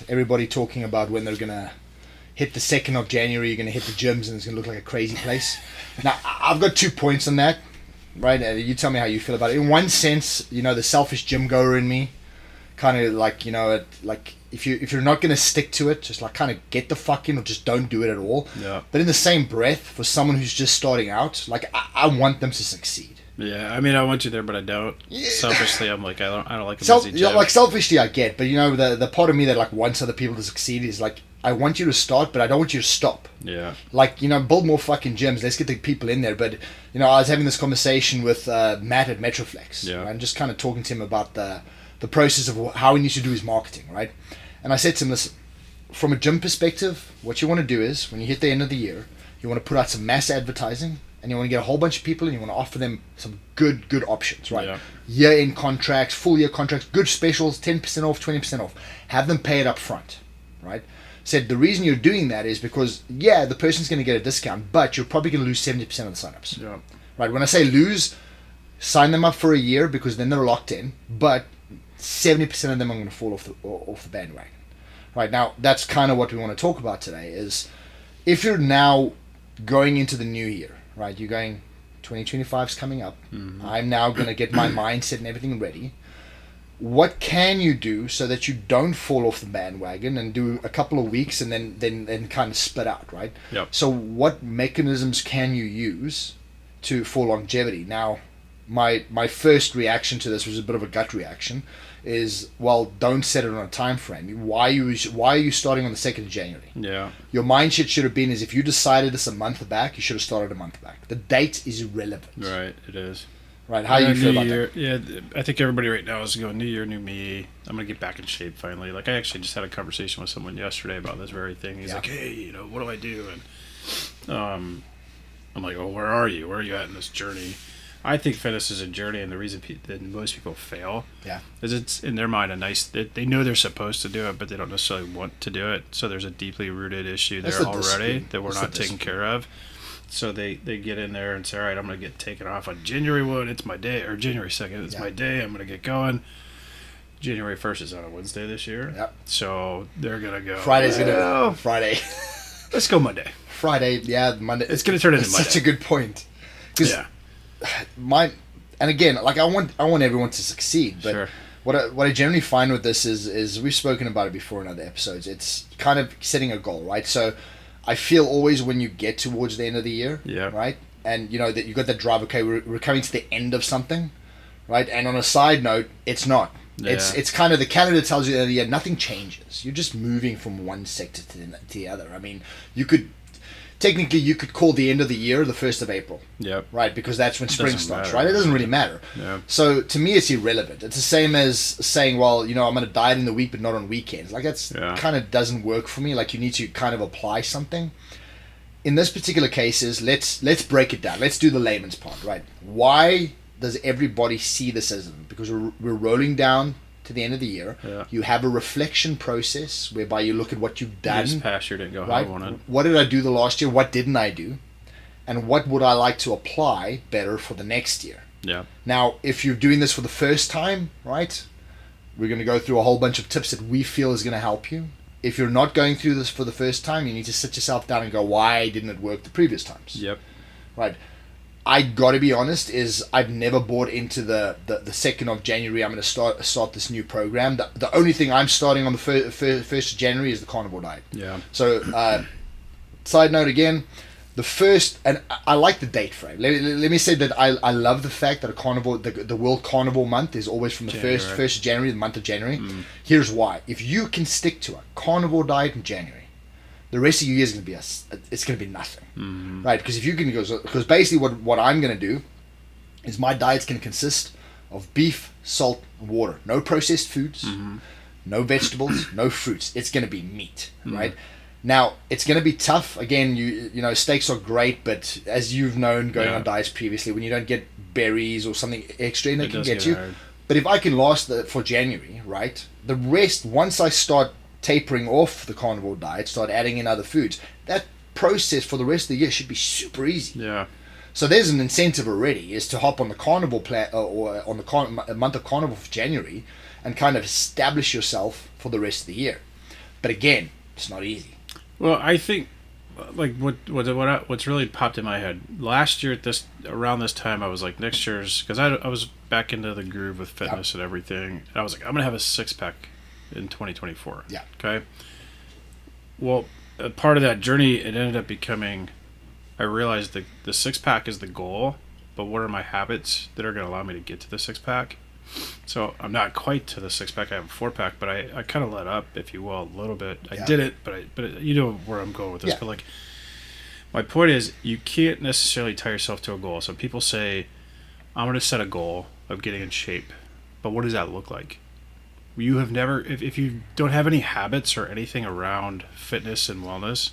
everybody talking about when they're gonna hit the 2nd of January, you're gonna hit the gyms and it's gonna look like a crazy place. Now, I've got 2 points on that, right? You tell me how you feel about it. In one sense, the selfish gym goer in me, kind of like, if you're not gonna stick to it, just like kind of get the fuck in or just don't do it at all. Yeah. But in the same breath, for someone who's just starting out, like I want them to succeed. Yeah, I mean, I want you there, but I don't. Yeah. Selfishly, I'm like, I don't like a busy gym. Like, selfishly, I get, but the part of me that like wants other people to succeed is like, I want you to start, but I don't want you to stop. Yeah. Like, build more fucking gyms. Let's get the people in there. But, I was having this conversation with Matt at Metroflex. Yeah. Right? And just kind of talking to him about the process of how he needs to do his marketing, right? And I said to him, listen, from a gym perspective, what you want to do is, when you hit the end of the year, you want to put out some mass advertising, and you want to get a whole bunch of people, and you want to offer them some good options, right? Yeah. Year-end contracts, full-year contracts, good specials, 10% off, 20% off. Have them pay it up front, right? Said the reason you're doing that is because, the person's going to get a discount, but you're probably going to lose 70% of the signups. Yeah. Right? When I say lose, sign them up for a year because then they're locked in, but 70% of them are going to fall off the bandwagon. Right? Now, that's kind of what we want to talk about today is if you're now going into the new year, right? You're going, 2025 is coming up. Mm-hmm. I'm now going to get my mindset and everything ready. What can you do so that you don't fall off the bandwagon and do a couple of weeks and then kind of split out, right? Yep. So what mechanisms can you use for longevity? Now, my first reaction to this was a bit of a gut reaction is, well, don't set it on a time frame. Why are you starting on the 2nd of January? Yeah. Your mindset should have been is if you decided this a month back, you should have started a month back. The date is irrelevant. Right, it is. Right, how do you feel about that? Yeah, I think everybody right now is going, new year, new me. I'm going to get back in shape finally. Like, I actually just had a conversation with someone yesterday about this very thing. He's like, hey, what do I do? And I'm like, oh, where are you? Where are you at in this journey? I think fitness is a journey, and the reason that most people fail is it's, in their mind, they know they're supposed to do it, but they don't necessarily want to do it. So there's a deeply rooted issue there already that we're not taking care of. So they get in there and say, all right, I'm going to get taken off on January 1. It's my day. Or January 2nd. It's my day. I'm going to get going. January 1st is on a Wednesday this year. Yep. So they're going to go. Friday. Let's go Monday. Friday, Monday. It's going to turn into Monday. Such a good point. Because and again, like I want everyone to succeed, but sure. What I generally find with this is we've spoken about it before in other episodes. It's kind of setting a goal, right? So I feel always when you get towards the end of the year, right? And that you got that drive, okay, we're coming to the end of something, right? And on a side note, it's not. Yeah. It's kind of the calendar tells you that nothing changes. You're just moving from one sector to the other. I mean, technically you could call the end of the year the 1st of April. Yep. Right, because that's when spring starts, matter. right? It doesn't really matter. Yeah. So to me, it's irrelevant. It's the same as saying, well, I'm going to diet in the week, but not on weekends. Like that's kind of doesn't work for me. Like you need to kind of apply something. In this particular cases, let's break it down. Let's do the layman's part, right? Why does everybody see this as because we're rolling down to the end of the year? You have a reflection process whereby you look at what you've done. This past year didn't go how I wanted. What did I do the last year? What didn't I do? And what would I like to apply better for the next year? Yeah. Now, if you're doing this for the first time, right, we're going to go through a whole bunch of tips that we feel is going to help you. If you're not going through this for the first time, you need to sit yourself down and go, why didn't it work the previous times? Yep. Right. I got to be honest, I've never bought into the 2nd of January, I'm going to start this new program. The only thing I'm starting on the 1st of January is the carnivore diet. Yeah. So, side note again, the first, and I like the date frame. Let me say that I love the fact that the World Carnivore Month is always from the first of January, the month of January. Here's why. If you can stick to a carnivore diet in January, the rest of your year is going to be nothing, right? Because if you can because basically what I'm going to do is my diet's going to consist of beef, salt, and water. No processed foods, no vegetables, no fruits. It's going to be meat, right? Now it's going to be tough. Again, steaks are great, but as you've known going on diets previously, when you don't get berries or something extra in it can get you. Hard. But if I can last for January, right? The rest, once I start tapering off the carnivore diet, start adding in other foods, that process for the rest of the year should be super easy. Yeah. So there's an incentive already is to hop on the carnivore plan or on the month of carnivore for January and kind of establish yourself for the rest of the year. But again, it's not easy. Well, I think like what's really popped in my head last year around this time, I was like, next year's, because I was back into the groove with fitness and everything. And I was like, I'm gonna have a 6-pack in 2024. Yeah. Okay. Well, a part of that journey, it ended up becoming, I realized the 6-pack is the goal, but what are my habits that are going to allow me to get to the 6-pack? So I'm not quite to the 6-pack. I have a 4-pack, but I kind of let up, if you will, a little bit. I did it, but you know where I'm going with this. Yeah. But like, my point is, you can't necessarily tie yourself to a goal. So people say, I'm going to set a goal of getting in shape, but what does that look like? You have never, if you don't have any habits or anything around fitness and wellness,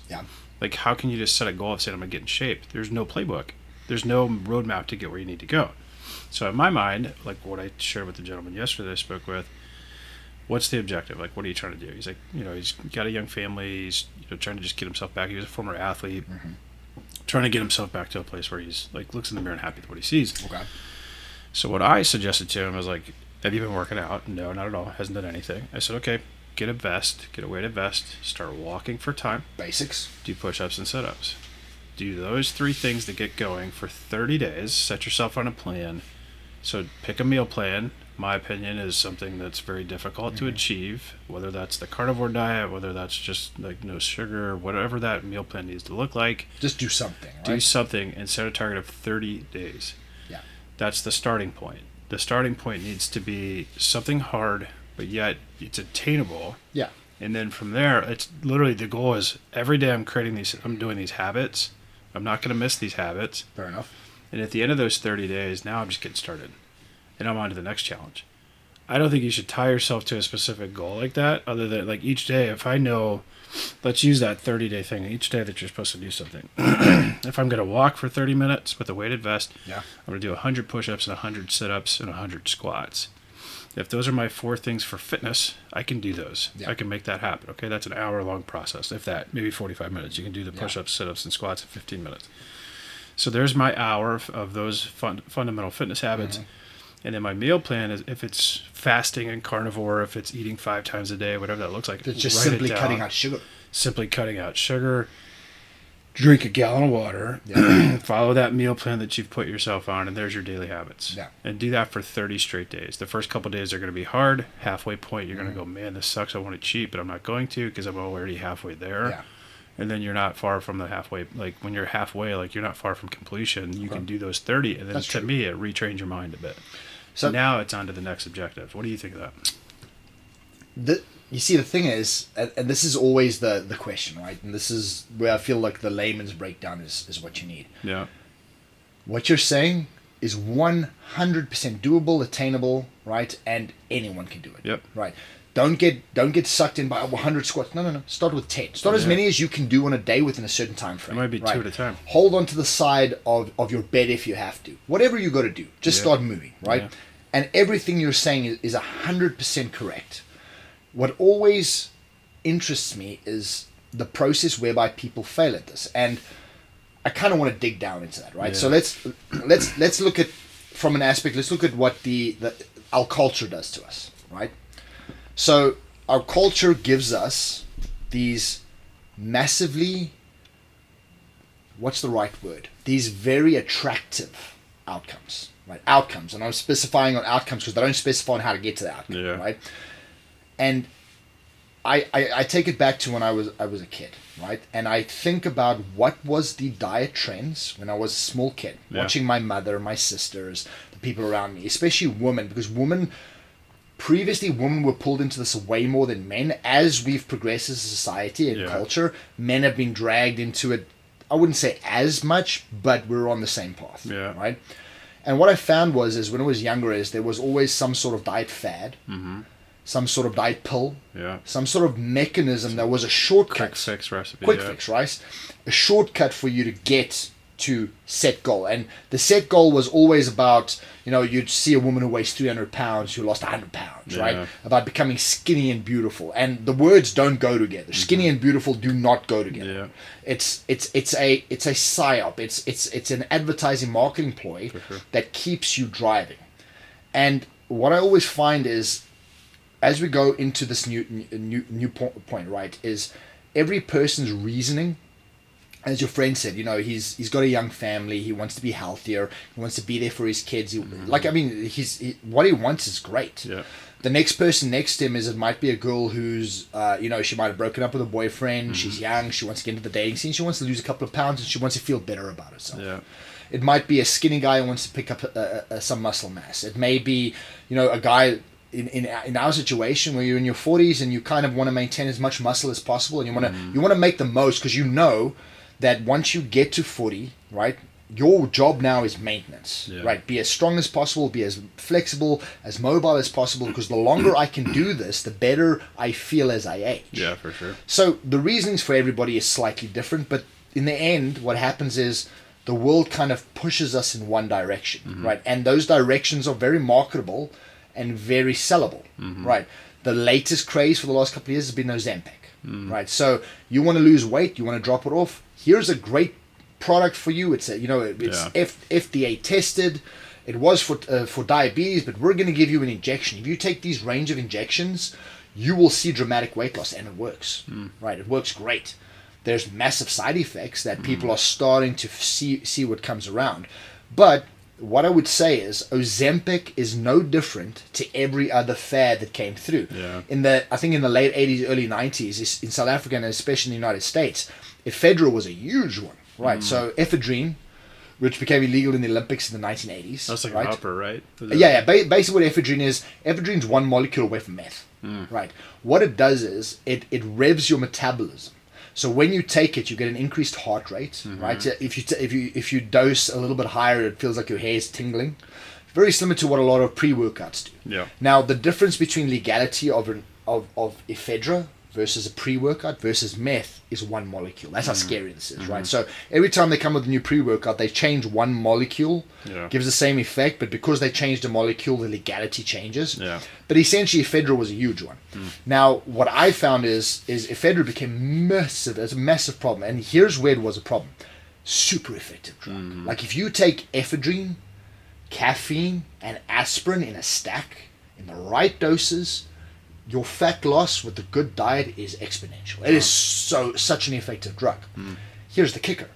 like how can you just set a goal of saying I'm gonna get in shape? There's no playbook. There's no roadmap to get where you need to go. So in my mind, like what I shared with the gentleman yesterday I spoke with, what's the objective? Like, what are you trying to do? He's like, he's got a young family. He's trying to just get himself back. He was a former athlete, trying to get himself back to a place where he's like looks in the mirror and happy with what he sees. Okay. So what I suggested to him was like, have you been working out? No, not at all. Hasn't done anything. I said, okay, get a weighted vest, start walking for time. Basics. Do push-ups and sit-ups. Do those 3 things to get going for 30 days. Set yourself on a plan. So pick a meal plan. My opinion is something that's very difficult to achieve, whether that's the carnivore diet, whether that's just like no sugar, whatever that meal plan needs to look like. Just do something, right? Do something and set a target of 30 days. Yeah. That's the starting point. The starting point needs to be something hard, but yet it's attainable. Yeah. And then from there, it's literally the goal is every day I'm doing these habits. I'm not going to miss these habits. Fair enough. And at the end of those 30 days, now I'm just getting started. And I'm on to the next challenge. I don't think you should tie yourself to a specific goal like that, other than like each day, if I know, let's use that 30-day thing, each day that you're supposed to do something. If I'm going to walk for 30 minutes with a weighted vest, I'm going to do 100 push-ups and 100 sit-ups and 100 squats. If those are my 4 things for fitness, I can do those. Yeah. I can make that happen. Okay, that's an hour-long process. If that, maybe 45 minutes. You can do the push-ups, sit-ups, and squats in 15 minutes. So there's my hour of those fundamental fitness habits. And then my meal plan is if it's fasting and carnivore, if it's eating 5 times a day, whatever that looks like. It's just simply cutting out sugar. Simply cutting out sugar. Drink a gallon of water. Follow that meal plan that you've put yourself on, and there's your daily habits. And do that for 30 straight days. The first couple of days are going to be hard. Halfway point, you're going to go, man, this sucks. I want to cheat, but I'm not going to because I'm already halfway there. And then you're not far from the halfway. Like when you're halfway, like you're not far from completion. You can do those 30, and then to me, it retrains your mind a bit. So now it's on to the next objective. What do you think of that? You see, the thing is, and this is always the question, right? And this is where I feel like the layman's breakdown is what you need. Yeah. What you're saying is 100% doable, attainable, right? And anyone can do it. Yep. Right. Don't get sucked in by 100 squats. No. Start with 10. Start as many as you can do on a day within a certain time frame. It might be 2 at a time. Hold on to the side of your bed if you have to. Whatever you got to do, just start moving, right? Yeah. And everything you're saying is 100% correct. What always interests me is the process whereby people fail at this, and I kind of want to dig down into that, right? Yeah. So let's look at from an aspect. Let's look at what our culture does to us, right? So our culture gives us these massively, what's the right word? These very attractive outcomes, right? Outcomes, and I'm specifying on outcomes because they don't specify on how to get to the outcome, right? And I take it back to when I was a kid, right? And I think about what was the diet trends when I was a small kid, watching my mother, my sisters, the people around me, especially women, because previously women were pulled into this way more than men. As we've progressed as a society and culture, men have been dragged into it. I wouldn't say as much, but we're on the same path, right? And what I found is when I was younger there was always some sort of diet fad, some sort of diet pill, some sort of mechanism that was a shortcut. Quick fix recipe. Quick fix, right? A shortcut for you to get to set goal. And the set goal was always about, you'd see a woman who weighs 300 pounds who lost 100 pounds, right? About becoming skinny and beautiful. And the words don't go together. Skinny and beautiful do not go together. It's a psyop. It's an advertising marketing ploy that keeps you driving. And what I always find is as we go into this new point, right, is every person's reasoning. As your friend said, he's got a young family. He wants to be healthier. He wants to be there for his kids. What he wants is great. Yeah. The next person next to him it might be a girl who's, she might have broken up with a boyfriend. She's young. She wants to get into the dating scene. She wants to lose a couple of pounds and she wants to feel better about herself. Yeah. It might be a skinny guy who wants to pick up some muscle mass. It may be, a guy in our situation where you're in your 40s and you kind of want to maintain as much muscle as possible and you want to make the most because that once you get to 40, right, your job now is maintenance, right? Be as strong as possible, be as flexible, as mobile as possible, because the longer I can do this, the better I feel as I age. Yeah, for sure. So the reasonings for everybody is slightly different, but in the end, what happens is the world kind of pushes us in one direction, right? And those directions are very marketable and very sellable, right? The latest craze for the last couple of years has been Ozempic, right? So you want to lose weight, you want to drop it off. Here's a great product for you. It's FDA tested. It was for diabetes, but we're going to give you an injection. If you take these range of injections, you will see dramatic weight loss, and it works, right? It works great. There's massive side effects that people are starting to see what comes around, but what I would say is Ozempic is no different to every other fad that came through. Yeah. I think in the late 80s, early 90s, in South Africa and especially in the United States, ephedra was a huge one, right? So ephedrine, which became illegal in the Olympics in the 1980s. That's like right? an upper, right? Basically what ephedrine is, ephedrine's one molecule away from meth, right? What it does is it revs your metabolism. So when you take it, you get an increased heart rate, right? If you dose a little bit higher, it feels like your hair is tingling. Very similar to what a lot of pre-workouts do. Yeah. Now the difference between legality of ephedra versus a pre-workout versus meth is one molecule. That's how scary this is, right? So every time they come with a new pre-workout, they change one molecule, gives the same effect, but because they changed a molecule, the legality changes. Yeah. But essentially, ephedra was a huge one. Now, what I found is ephedra became massive. It's a massive problem, and here's where it was a problem. Super effective drug. Like if you take ephedrine, caffeine, and aspirin in a stack in the right doses, your fat loss with the good diet is exponential. It is such an effective drug. Here's the kicker.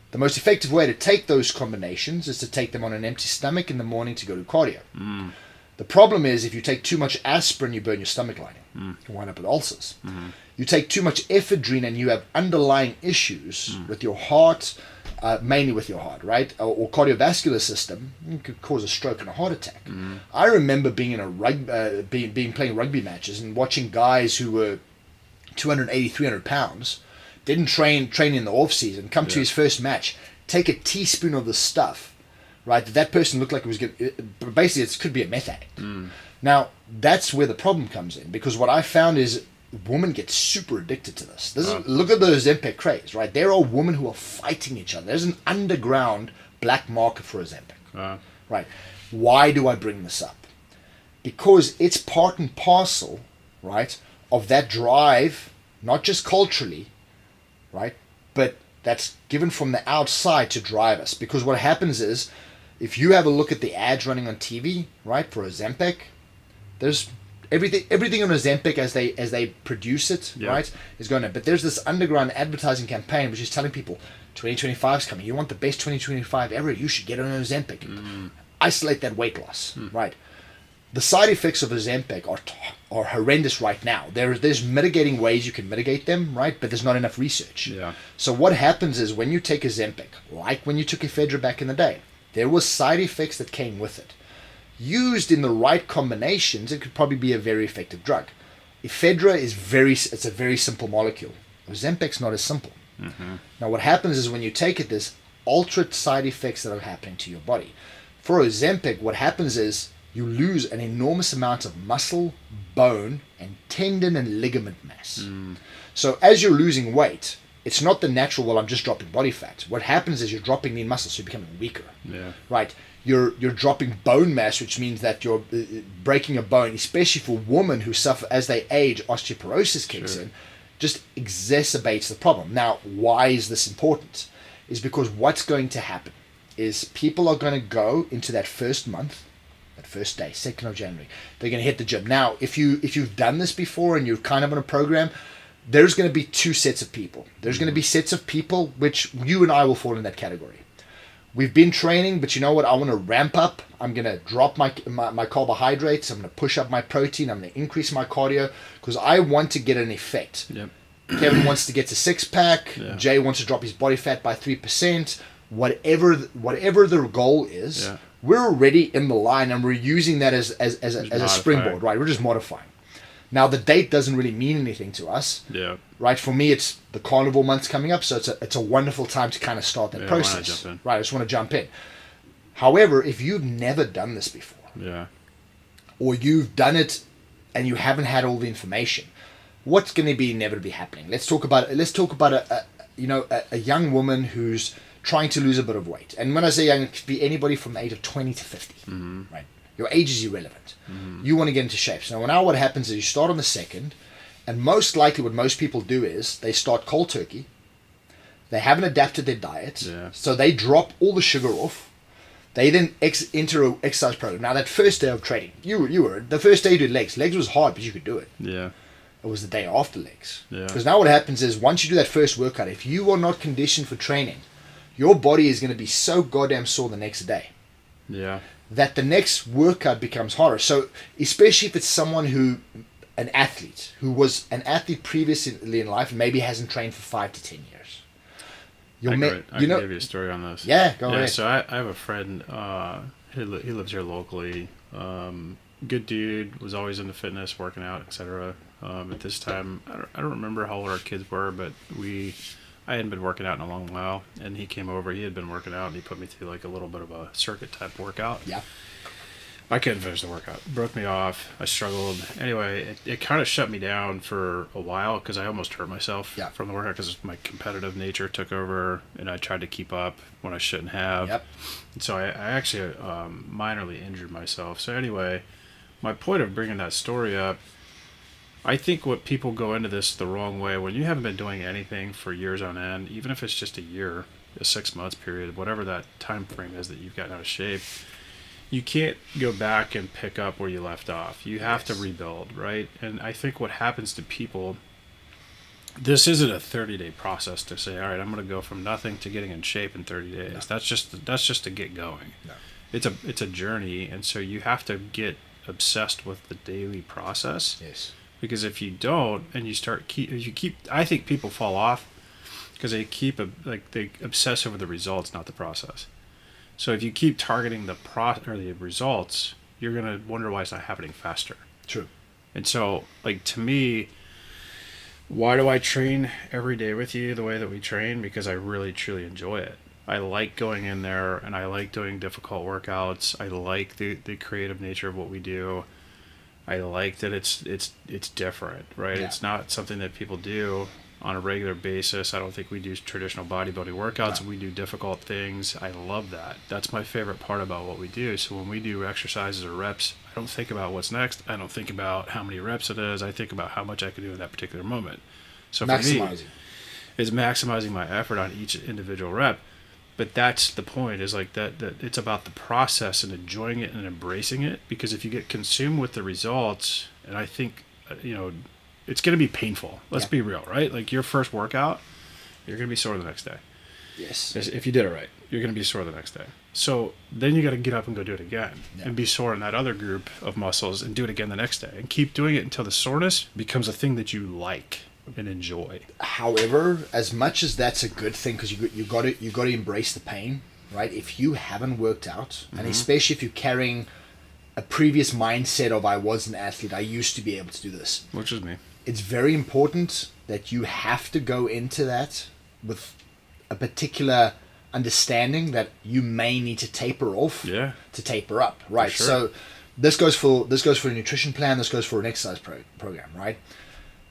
The most effective way to take those combinations is to take them on an empty stomach in the morning to go to cardio. The problem is if you take too much aspirin, you burn your stomach lining. You wind up with ulcers. You take too much ephedrine and you have underlying issues with your heart, mainly with your heart, right? Or cardiovascular system. It could cause a stroke and a heart attack. I remember being in a playing rugby matches and watching guys who were 280, 300 pounds, didn't train in the off season, come to his first match, take a teaspoon of the stuff, right? That person looked like it was basically it could be a meth addict. Now that's where the problem comes in, because what I found is women get super addicted to this. Look at the Ozempic craze, right? There are women who are fighting each other. There's an underground black market for Ozempic, right? Why do I bring this up? Because it's part and parcel, right, of that drive, not just culturally, right, but that's given from the outside to drive us. Because what happens is, if you have a look at the ads running on TV, right, for Ozempic, there's everything on Ozempic as they produce it, right, is going to. But there's this underground advertising campaign which is telling people 2025 is coming. You want the best 2025 ever. You should get on Ozempic. Isolate that weight loss, right? The side effects of Ozempic are horrendous right now. There's mitigating ways you can mitigate them, right? But there's not enough research. Yeah. So what happens is when you take Ozempic, like when you took ephedra back in the day, there was side effects that came with it. Used in the right combinations, it could probably be a very effective drug. Ephedra it's a very simple molecule. Ozempic's not as simple. Now what happens is when you take it, there's altered side effects that are happening to your body. For Ozempic, what happens is you lose an enormous amount of muscle, bone, and tendon and ligament mass. So as you're losing weight, it's not the natural, well, I'm just dropping body fat. What happens is you're dropping lean muscle, so you're becoming weaker. Right? You're dropping bone mass, which means that you're breaking a bone, especially for women who suffer as they age, osteoporosis kicks in, just exacerbates the problem. Now, why is this important? Is because what's going to happen is people are going to go into that first month, that first day, 2nd of January, they're going to hit the gym. Now, if you've done this before and you're kind of on a program, there's going to be two sets of people. There's going to be sets of people, which you and I will fall in that category. We've been training, but you know what? I want to ramp up. I'm going to drop my carbohydrates. I'm going to push up my protein. I'm going to increase my cardio because I want to get an effect. Yep. Kevin wants to get to 6-pack. Yeah. Jay wants to drop his body fat by 3%. Whatever the goal is, we're already in the line and we're using that as a springboard, right? We're just modifying. Now, the date doesn't really mean anything to us. Yeah. Right? For me, it's the carnival month's coming up, so it's a wonderful time to kind of start that process. Right, I just want to jump in. However, if you've never done this before, or you've done it and you haven't had all the information, what's going to be inevitably happening? Let's talk about a young woman who's trying to lose a bit of weight. And when I say young, it could be anybody from the age of 20 to 50, right? Your age is irrelevant. You want to get into shape. So now what happens is you start on the 2nd, and most likely what most people do is they start cold turkey. They haven't adapted their diet, so they drop all the sugar off. They then enter an exercise program. Now that first day of training, you were the first day you did legs. Legs was hard, but you could do it. Yeah. It was the day after legs. Yeah. Because now what happens is once you do that first workout, if you are not conditioned for training, your body is going to be so goddamn sore the next day. Yeah. That the next workout becomes harder. So especially if it's an athlete who was an athlete previously in life and maybe hasn't trained for 5 to 10 years. I can give you a story on this. Yeah, go ahead. So I have a friend, he lives here locally. Good dude, was always into fitness, working out, etc. At this time, I don't remember how old our kids were, but I hadn't been working out in a long while, and he came over. He had been working out, and he put me through like a little bit of a circuit type workout. Yeah. I couldn't finish the workout. Broke me off. I struggled. Anyway, it kind of shut me down for a while because I almost hurt myself from the workout because my competitive nature took over, and I tried to keep up when I shouldn't have. Yep. And so I actually minorly injured myself. So anyway, my point of bringing that story up, I think what people go into this the wrong way, when you haven't been doing anything for years on end, even if it's just a year, a 6 months period, whatever that time frame is that you've gotten out of shape, you can't go back and pick up where you left off. You have to rebuild, right? And I think what happens to people, this isn't a 30-day process to say, all right, I'm going to go from nothing to getting in shape in 30 days. No. That's just to get going. No. It's a journey, and so you have to get obsessed with the daily process. Yes. Because if you don't, and you keep, I think people fall off because they obsess over the results, not the process. So if you keep targeting the results, you're gonna wonder why it's not happening faster. True. And so, like, to me, why do I train every day with you the way that we train? Because I really truly enjoy it. I like going in there, and I like doing difficult workouts. I like the creative nature of what we do. I like that it's different, right? Yeah. It's not something that people do on a regular basis. I don't think we do traditional bodybuilding workouts. No. We do difficult things. I love that. That's my favorite part about what we do. So when we do exercises or reps, I don't think about what's next. I don't think about how many reps it is. I think about how much I can do in that particular moment. So for me, it's maximizing my effort on each individual rep. But that's the point, is like that it's about the process and enjoying it and embracing it. Because if you get consumed with the results, and I think, it's going to be painful. Let's be real, right? Like your first workout, you're going to be sore the next day. Yes. If you did it right, you're going to be sore the next day. So then you got to get up and go do it again and be sore in that other group of muscles and do it again the next day and keep doing it until the soreness becomes a thing that you like and enjoy. However, as much as that's a good thing, because you got to embrace the pain, right? If you haven't worked out, and especially if you're carrying a previous mindset of I was an athlete, I used to be able to do this, which is me, it's very important that you have to go into that with a particular understanding that you may need to taper off to taper up, right? Sure. So this goes for a nutrition plan, this goes for an exercise program, right?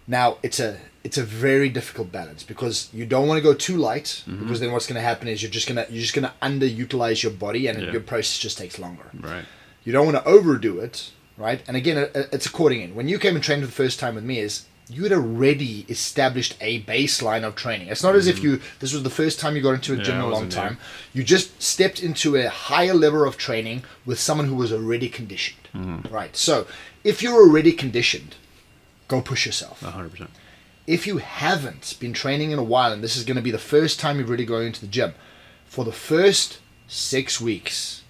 Now, it's a very difficult balance because you don't want to go too light, because then what's going to happen is you're just going to underutilize your body, and your process just takes longer. Right. You don't want to overdo it, right? And again, it's according in. When you came and trained for the first time with me, is you had already established a baseline of training. It's not as if this was the first time you got into a gym in a long time. You just stepped into a higher level of training with someone who was already conditioned. Right. So if you're already conditioned, go push yourself. 100%. If you haven't been training in a while, and this is going to be the first time you've really gone into the gym, for the first 6 weeks,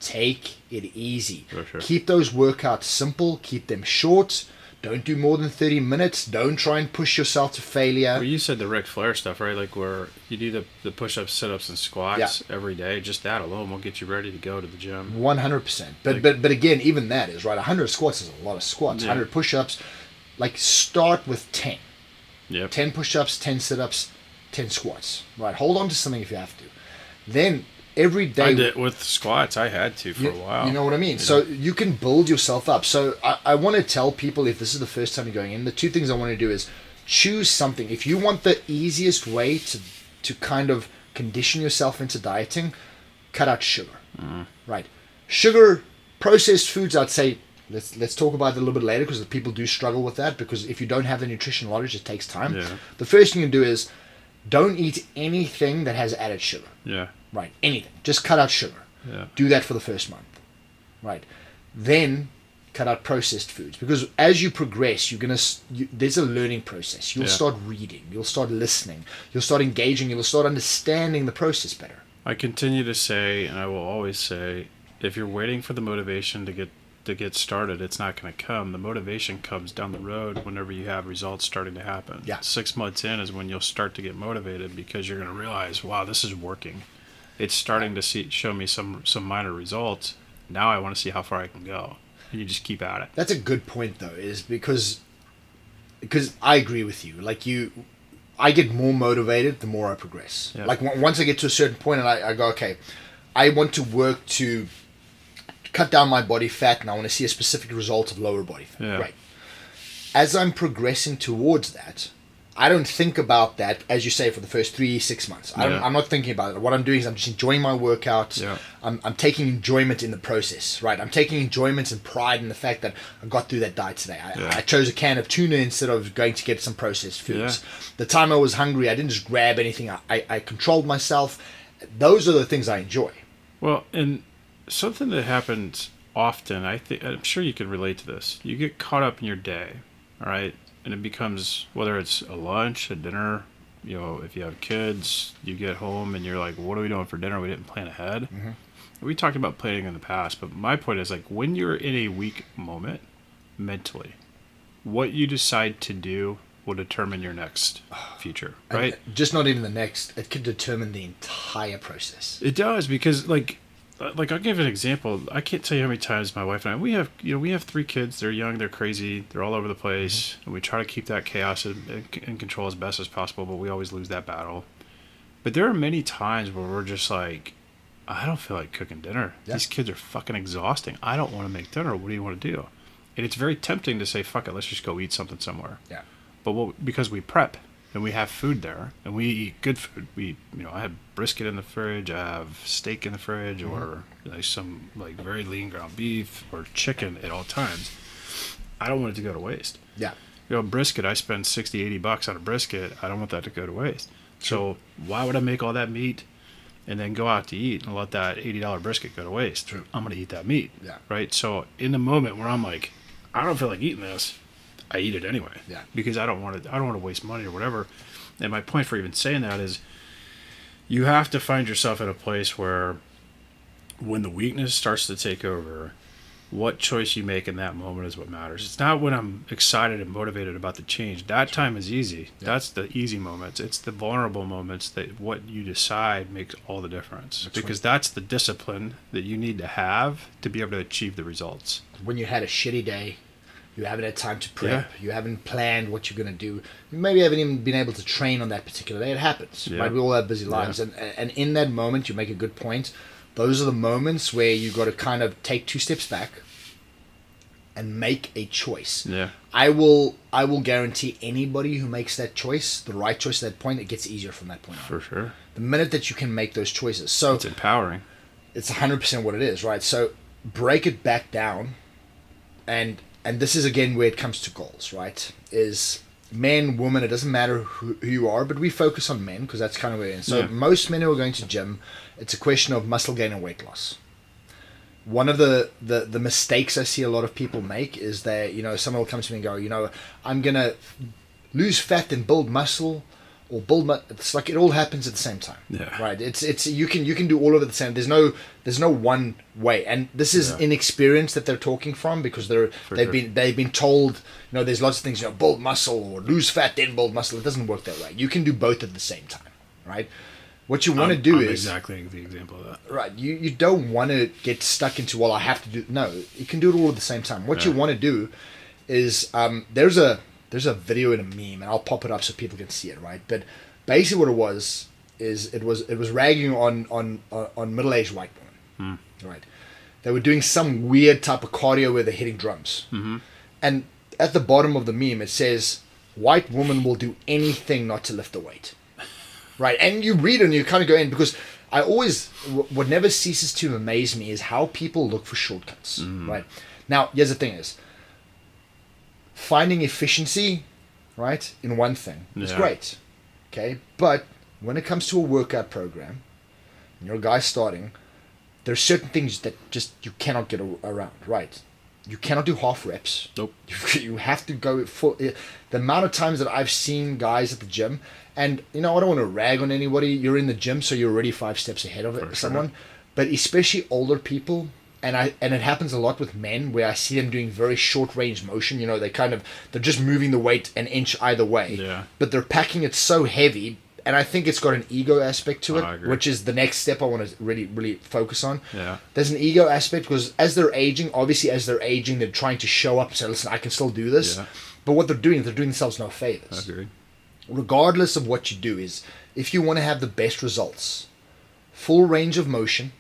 take it easy. For sure. Keep those workouts simple. Keep them short. Don't do more than 30 minutes. Don't try and push yourself to failure. Well, you said the Ric Flair stuff, right? Like where you do the push-ups, sit-ups, and squats every day. Just that alone will get you ready to go to the gym. 100%. But again, even that is, right, 100 squats is a lot of squats. 100 push-ups, like start with 10. 10 push-ups, 10 sit-ups, 10 squats. Right, hold on to something if you have to. Then every day... I did with squats. I had to for a while. You know what I mean? So you can build yourself up. So I want to tell people, if this is the first time you're going in, the two things I want to do is choose something. If you want the easiest way to kind of condition yourself into dieting, cut out sugar. Right. Sugar, processed foods, I'd say, let's talk about it a little bit later, because the people do struggle with that, because if you don't have the nutritional knowledge, it takes time. The first thing you can do is don't eat anything that has added sugar. Right, anything. Just cut out sugar. Do that for the first month. Right. Then cut out processed foods, because as you progress, there's a learning process. You'll start reading. You'll start listening. You'll start engaging. You'll start understanding the process better. I continue to say, and I will always say, if you're waiting for the motivation to get started, it's not going to come. The motivation comes down the road whenever you have results starting to happen. 6 months in is when you'll start to get motivated, because you're going to realize, wow, this is working. It's starting to show me some minor results. Now I want to see how far I can go. And you just keep at it. That's a good point, though, is because I agree with you. Like I get more motivated the more I progress. Like once I get to a certain point and I go, okay, I want to work to cut down my body fat, and I want to see a specific result of lower body fat. Right. As I'm progressing towards that, I don't think about that, as you say, for the first 3-6 months. I'm not thinking about it. What I'm doing is I'm just enjoying my workouts. I'm taking enjoyment in the process, right? I'm taking enjoyment and pride in the fact that I got through that diet today. I chose a can of tuna instead of going to get some processed foods. The time I was hungry, I didn't just grab anything. I controlled myself. Those are the things I enjoy. Well, and something that happens often, I'm sure you can relate to this. You get caught up in your day, all right? And it becomes, whether it's a lunch, a dinner, if you have kids, you get home and you're like, what are we doing for dinner? We didn't plan ahead. We talked about planning in the past, but my point is, like, when you're in a weak moment mentally, what you decide to do will determine your next future, right? And just not even the next, it could determine the entire process. It does, because I'll give an example. I can't tell you how many times my wife and I, we have 3 kids. They're young, they're crazy, they're all over the place, and we try to keep that chaos in control as best as possible, but we always lose that battle. But there are many times where we're just like, I don't feel like cooking dinner. These kids are fucking exhausting. I don't want to make dinner. What do you want to do? And it's very tempting to say, fuck it, let's just go eat something somewhere. But because we prep, and we have food there, and we eat good food. I have brisket in the fridge, I have steak in the fridge, or some very lean ground beef or chicken at all times. I don't want it to go to waste. Brisket, I spend $60-$80 on a brisket. I don't want that to go to waste. So why would I make all that meat and then go out to eat and let that $80 brisket go to waste? I'm going to eat that meat. Right? So in the moment where I'm like, I don't feel like eating this, I eat it anyway. Because I don't want to waste money or whatever. And my point for even saying that is, you have to find yourself in a place where, when the weakness starts to take over, what choice you make in that moment is what matters. It's not when I'm excited and motivated about the change. That time is easy. That's the easy moments. It's the vulnerable moments that what you decide makes all the difference. Because that's the discipline that you need to have to be able to achieve the results. When you had a shitty day, you haven't had time to prep. You haven't planned what you're going to do. You maybe haven't even been able to train on that particular day. It happens. Right? We all have busy lives. And in that moment, you make a good point. Those are the moments where you got to kind of take 2 steps back and make a choice. I will guarantee anybody who makes that choice, the right choice at that point, it gets easier from that point on. For sure. The minute that you can make those choices. So it's empowering. It's 100% what it is, right? So break it back down, and this is again where it comes to goals, right? Is men, women, it doesn't matter who you are, but we focus on men because that's kind of where it is. So most men who are going to gym, it's a question of muscle gain and weight loss. One of the mistakes I see a lot of people make is that, someone will come to me and go, I'm going to lose fat and build muscle, or it's like it all happens at the same time. Yeah. Right. It's you can do all of it at the same. There's no one way. And this is inexperience that they're talking from, because they've been told, there's lots of things, build muscle or lose fat then build muscle. It doesn't work that way. You can do both at the same time. Right? What you want to do is exactly the example of that. Right. You don't want to get stuck into, I have to do. No, you can do it all at the same time. What you want to do is there's a video in a meme, and I'll pop it up so people can see it, right? But basically what it was is it was ragging on middle-aged white women, right? They were doing some weird type of cardio where they're hitting drums. Mm-hmm. And at the bottom of the meme it says, white woman will do anything not to lift the weight. Right, and you read it and you kind of go in, because I always, what never ceases to amaze me is how people look for shortcuts, right? Now, here's the thing is, finding efficiency, right, in one thing is great, okay? But when it comes to a workout program, and you're a guy starting, there's certain things that just you cannot get around, right? You cannot do half reps. Nope. You have to go full. The amount of times that I've seen guys at the gym, and I don't want to rag on anybody. You're in the gym, so you're already 5 steps ahead of someone. But especially older people, and it happens a lot with men, where I see them doing very short range motion. They're just moving the weight an inch either way. Yeah. But they're packing it so heavy, and I think it's got an ego aspect to it, which is the next step I want to really, really focus on. Yeah. There's an ego aspect, because as they're aging, they're trying to show up and say, listen, I can still do this. Yeah. But what they're doing themselves no favors. I agree. Regardless of what you do, is if you want to have the best results, full range of motion,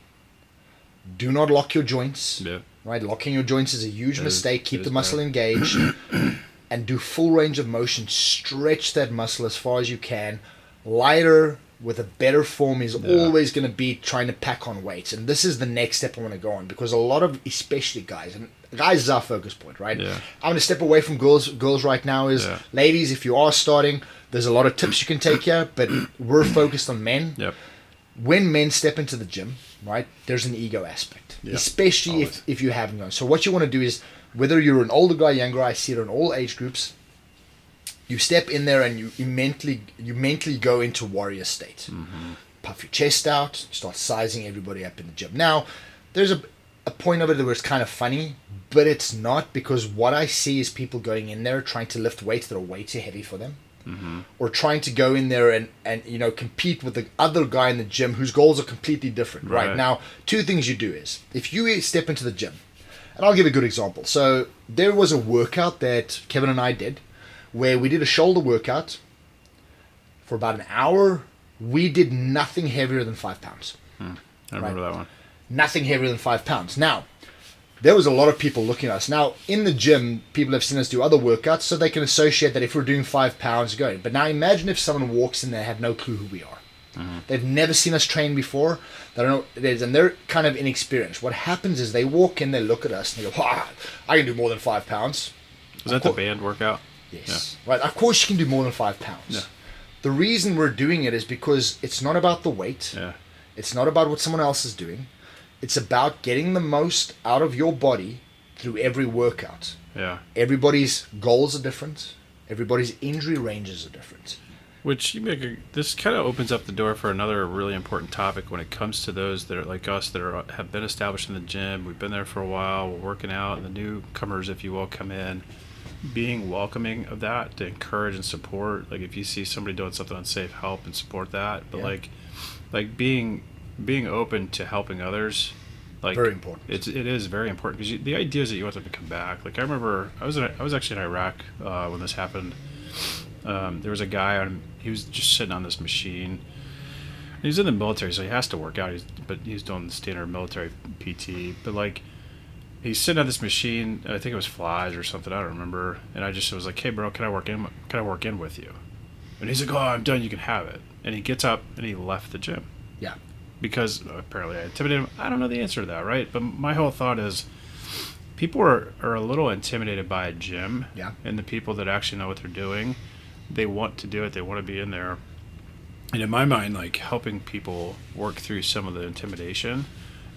do not lock your joints. Yeah. Right? Locking your joints is a huge mistake. Keep the muscle engaged and do full range of motion. Stretch that muscle as far as you can. Lighter with a better form is always going to be trying to pack on weights. And this is the next step I want to go on, because a lot of, especially guys, and guys is our focus point, right? Yeah. I'm going to step away from girls right now is, ladies, if you are starting, there's a lot of tips you can take here, but we're focused on men. Yep. When men step into the gym, right, there's an ego aspect, especially if you haven't gone. So what you want to do is, whether you're an older guy, younger, I see it in all age groups, you step in there and you mentally go into warrior state. Mm-hmm. Puff your chest out, start sizing everybody up in the gym. Now, there's a point of it where it's kind of funny, but it's not, because what I see is people going in there trying to lift weights that are way too heavy for them. Mm-hmm. Or trying to go in there and compete with the other guy in the gym whose goals are completely different. Right? Now, two things you do is, if you step into the gym, and I'll give a good example. So there was a workout that Kevin and I did, where we did a shoulder workout for about an hour. We did nothing heavier than 5 pounds. I remember that one. Nothing heavier than 5 pounds. Now, there was a lot of people looking at us. Now, in the gym, people have seen us do other workouts, so they can associate that if we're doing 5 pounds, going. But now imagine if someone walks in there and have no clue who we are. Mm-hmm. They've never seen us train before. They don't know, and they're kind of inexperienced. What happens is they walk in, they look at us, and they go, I can do more than 5 pounds. Was that the band workout? Yes. Yeah. Right. Of course you can do more than 5 pounds. Yeah. The reason we're doing it is because it's not about the weight. Yeah. It's not about what someone else is doing. It's about getting the most out of your body through every workout. Yeah. Everybody's goals are different. Everybody's injury ranges are different. Which this kind of opens up the door for another really important topic when it comes to those that are like us that have been established in the gym. We've been there for a while. We're working out, and the newcomers, if you will, come in. Being welcoming of that, to encourage and support. Like if you see somebody doing something unsafe, help and support that. But like being open to helping others, like very important. It is very important, because the idea is that you want them to come back. Like I remember I was actually in Iraq when this happened. There was a guy he was just sitting on this machine. He's in the military, so he has to work out. He's doing the standard military PT. But like, he's sitting on this machine. I think it was flies or something. I don't remember. And I just was like, "Hey, bro, can I work in with you?" And he's like, "Oh, I'm done. You can have it." And he gets up and he left the gym. Yeah. Because apparently I intimidated him. I don't know the answer to that, right? But my whole thought is, people are a little intimidated by a gym. Yeah. And the people that actually know what they're doing. they want to do it. They want to be in there. And in my mind, like helping people work through some of the intimidation,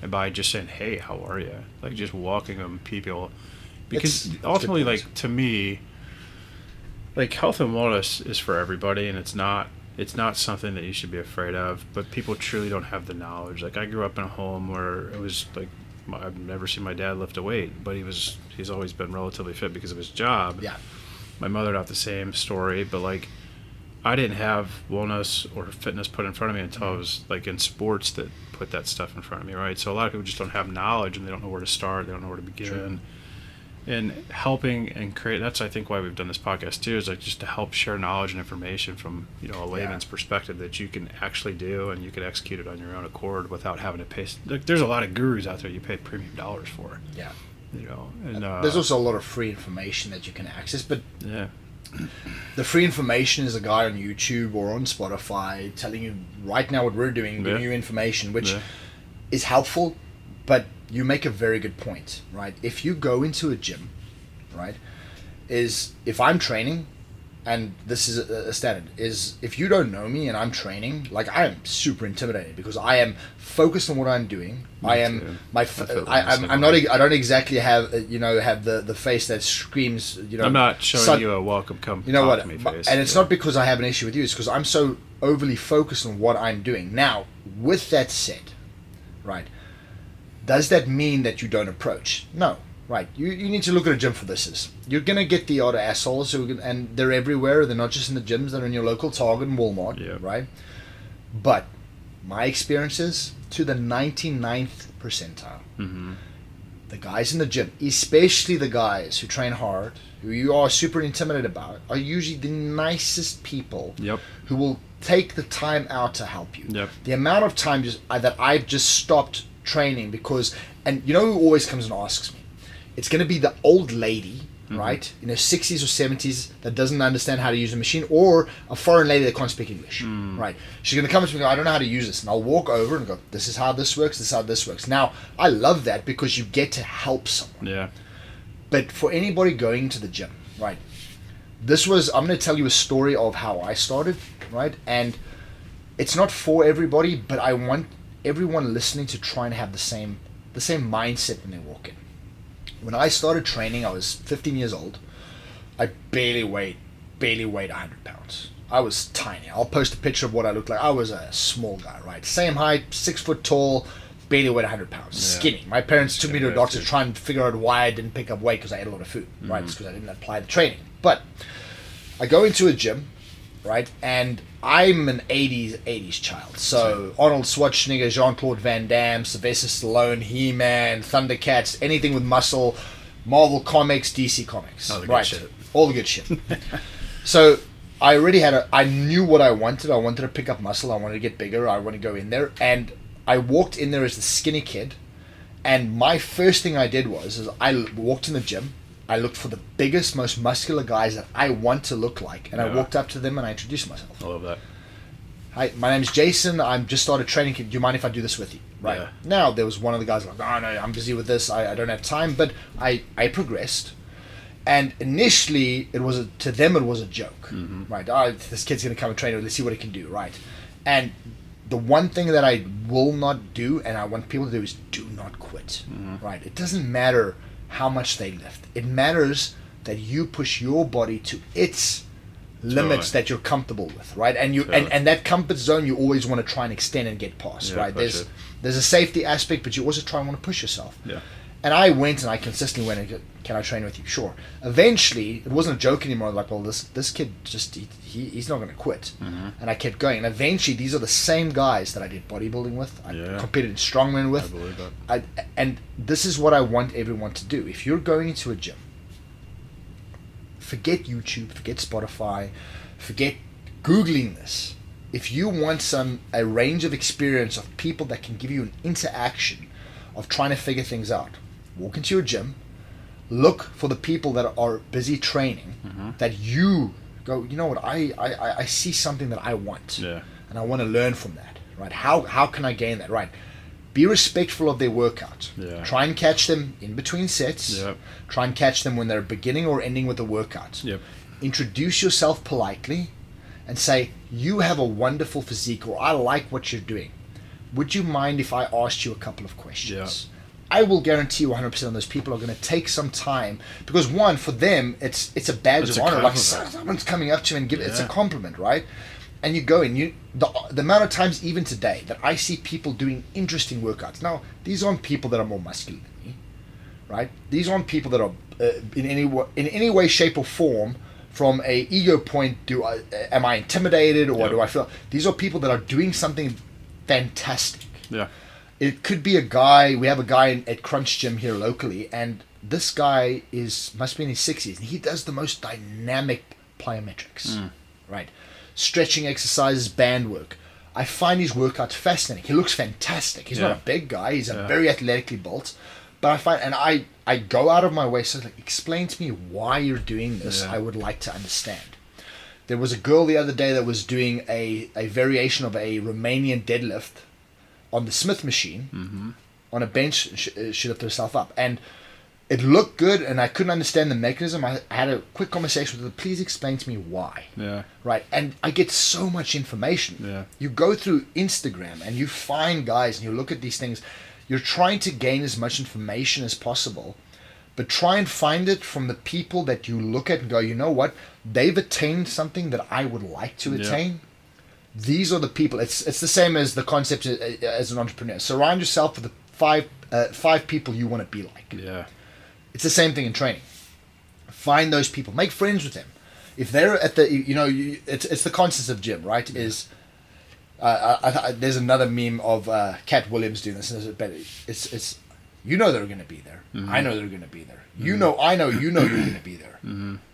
and by just saying, "Hey, how are you?" Like just walking them people, because ultimately, like to me, like health and wellness is for everybody, and it's not something that you should be afraid of. But people truly don't have the knowledge. Like I grew up in a home where it was like I've never seen my dad lift a weight, but he's always been relatively fit because of his job. Yeah. My mother, not the same story, but like I didn't have wellness or fitness put in front of me until I was like in sports that put that stuff in front of me, right? So a lot of people just don't have knowledge and they don't know where to start, they don't know where to begin. True. And helping and create, that's I think why we've done this podcast too, is like just to help share knowledge and information from, you know, a layman's perspective that you can actually do and you can execute it on your own accord without having to pay. Like there's a lot of gurus out there you pay premium dollars for. Yeah. You know, and there's also a lot of free information that you can access, but yeah. The free information is a guy on YouTube or on Spotify telling you right now what we're doing, giving you information, which is helpful, but you make a very good point, right? If you go into a gym, right, is if I'm training, and this is a standard, is if you don't know me and I'm training, like I am super intimidated because I am focused on what I'm doing. I am I don't exactly have have the face that screams. I'm not showing you a welcome come. You know what? Face. And it's not because I have an issue with you. It's because I'm so overly focused on what I'm doing. Now, with that said, right, does that mean that you don't approach? No. Right, you need to look at a gym for this. You're going to get the odd assholes, and they're everywhere. They're not just in the gyms. They're in your local Target and Walmart, right? But my experiences, to the 99th percentile, the guys in the gym, especially the guys who train hard, who you are super intimidated about, are usually the nicest people who will take the time out to help you. The amount of time that I've just stopped training because, and you know who always comes and asks me? It's going to be the old lady, right, in her 60s or 70s that doesn't understand how to use a machine, or a foreign lady that can't speak English, right? She's going to come to me and go, I don't know how to use this. And I'll walk over and go, this is how this works, this is how this works. Now, I love that because you get to help someone. Yeah. But for anybody going to the gym, right, I'm going to tell you a story of how I started, right? And it's not for everybody, but I want everyone listening to try and have the same mindset when they walk in. When I started training, I was 15 years old. I barely weighed 100 pounds. I was tiny. I'll post a picture of what I looked like. I was a small guy, right? Same height, 6 foot tall, barely weighed 100 pounds. Skinny. My parents took me to a doctor to try and figure out why I didn't pick up weight because I ate a lot of food, right? It's because I didn't apply the training. But I go into a gym, right? And I'm an 80s child. So Arnold Schwarzenegger, Jean-Claude Van Damme, Sylvester Stallone, He-Man, Thundercats, anything with muscle, Marvel Comics, DC Comics. All the good shit. All the good shit. So I knew what I wanted. I wanted to pick up muscle. I wanted to get bigger. I wanted to go in there. And I walked in there as the skinny kid. And my first thing I did was I walked in the gym. I looked for the biggest, most muscular guys that I want to look like. And I walked up to them and I introduced myself. I love that. Hi, my name's Jason. I'm just started training. Do you mind if I do this with you? Right. Yeah. Now, there was one of the guys like, no, I'm busy with this. I don't have time. But I progressed. And initially, to them, it was a joke. Right. Oh, this kid's going to come and train. Let's see what he can do. Right. And the one thing that I will not do, and I want people to do, is do not quit. Right. It doesn't matter how much they lift. It matters that you push your body to its limits that you're comfortable with, right? And and that comfort zone you always want to try and extend and get past, right? There's a safety aspect, but you also try and want to push yourself. Yeah. And I went and I consistently went and go, can I train with you? Sure. Eventually, it wasn't a joke anymore. Like, well, this kid just he's not going to quit. And I kept going. And eventually, these are the same guys that I did bodybuilding with. I competed in strongman with. I believe that. And this is what I want everyone to do. If you're going into a gym, forget YouTube, forget Spotify, forget Googling this. If you want a range of experience of people that can give you an interaction of trying to figure things out, walk into your gym, look for the people that are busy training, that you go, you know what, I see something that I want, and I want to learn from that, right? How can I gain that, right? Be respectful of their workout. Try and catch them in between sets. Try and catch them when they're beginning or ending with the workout. introduce yourself politely and say, you have a wonderful physique, or I like what you're doing. Would you mind if I asked you a couple of questions? Yeah. I will guarantee you 100% of those people are going to take some time, because one, for them, it's a badge of honor. Like someone's coming up to you and it's a compliment, right? And you go in, the amount of times even today that I see people doing interesting workouts. Now, these aren't people that are more muscular than me, right? These aren't people that are in any way, shape, or form, from a ego point, am I intimidated, or do I feel? These are people that are doing something fantastic. Yeah. It could be a guy. We have a guy at Crunch Gym here locally, and this guy must be in his 60s, and he does the most dynamic plyometrics, right? Stretching exercises, band work. I find his workouts fascinating. He looks fantastic. He's not a big guy. He's a very athletically built. But I find, and I go out of my way, so like, explain to me why you're doing this. I would like to understand. There was a girl the other day that was doing a variation of a Romanian deadlift on the Smith machine, on a bench. She lifted herself up, and it looked good, and I couldn't understand the mechanism. I had a quick conversation with her. Please explain to me why. Yeah. Right. And I get so much information. Yeah. You go through Instagram and you find guys and you look at these things. You're trying to gain as much information as possible, but try and find it from the people that you look at and go, you know what? They've attained something that I would like to attain. These are the people. It's the same as the concept as an entrepreneur. Surround yourself with the five people you want to be like. Yeah. It's the same thing in training. Find those people. Make friends with them. If they're at the, it's the concept of gym, right? Yeah. There's another meme of Cat Williams doing this. But it's they're going to be there. I know they're going to be there. I know you're going to be there.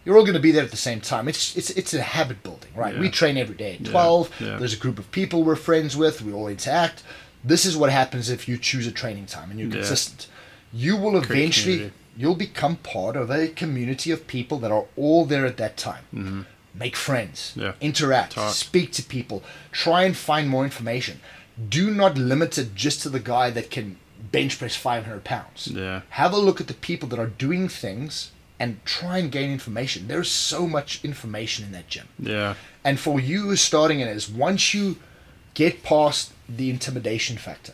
You're all going to be there at the same time. It's a habit building, right? Yeah. We train every day at 12. Yeah. There's a group of people we're friends with. We all interact. This is what happens if you choose a training time and you're consistent. You will eventually... You'll become part of a community of people that are all there at that time. Make friends, interact, speak to people, try and find more information. Do not limit it just to the guy that can bench press 500 pounds. Yeah. Have a look at the people that are doing things and try and gain information. There's so much information in that gym. Yeah. And for you who's starting in it, once you get past the intimidation factor,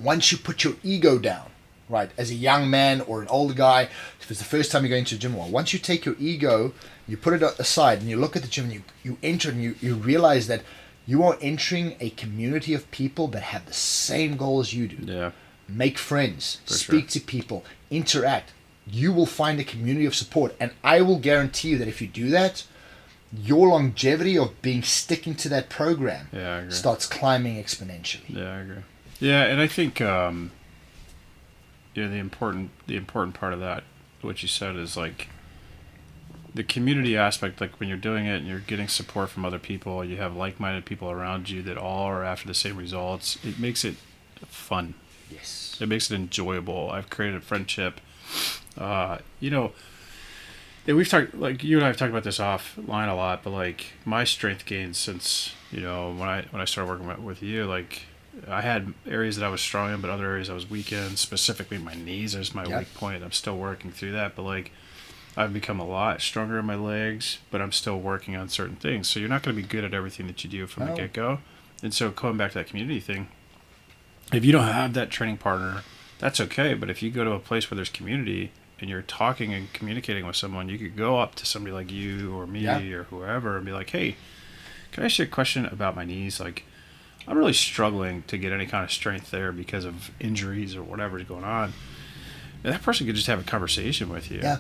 once you put your ego down, right, as a young man or an older guy, if it's the first time you're going to a gym, once you take your ego, you put it aside and you look at the gym and you enter and you realize that you are entering a community of people that have the same goal as you do. Yeah. Make friends, speak to people, interact. You will find a community of support, and I will guarantee you that if you do that, your longevity of sticking to that program starts climbing exponentially. Yeah, I agree. Yeah, and I think the important part of that, what you said, is like the community aspect. Like when you're doing it and you're getting support from other people, you have like-minded people around you that all are after the same results. It makes it fun. Yes. It makes it enjoyable. I've created a friendship. And we've talked, like you and I have talked about this offline a lot, but like my strength gains since when I started working with you, like. I had areas that I was strong in, but other areas I was weak in, specifically my knees. There's my weak point. I'm still working through that, but like I've become a lot stronger in my legs, but I'm still working on certain things. So you're not going to be good at everything that you do from the get-go. And so going back to that community thing, if you don't have that training partner, that's okay. But if you go to a place where there's community and you're talking and communicating with someone, you could go up to somebody like you or me or whoever and be like, hey, can I ask you a question about my knees? Like, I'm really struggling to get any kind of strength there because of injuries or whatever's going on. And that person could just have a conversation with you. Yeah.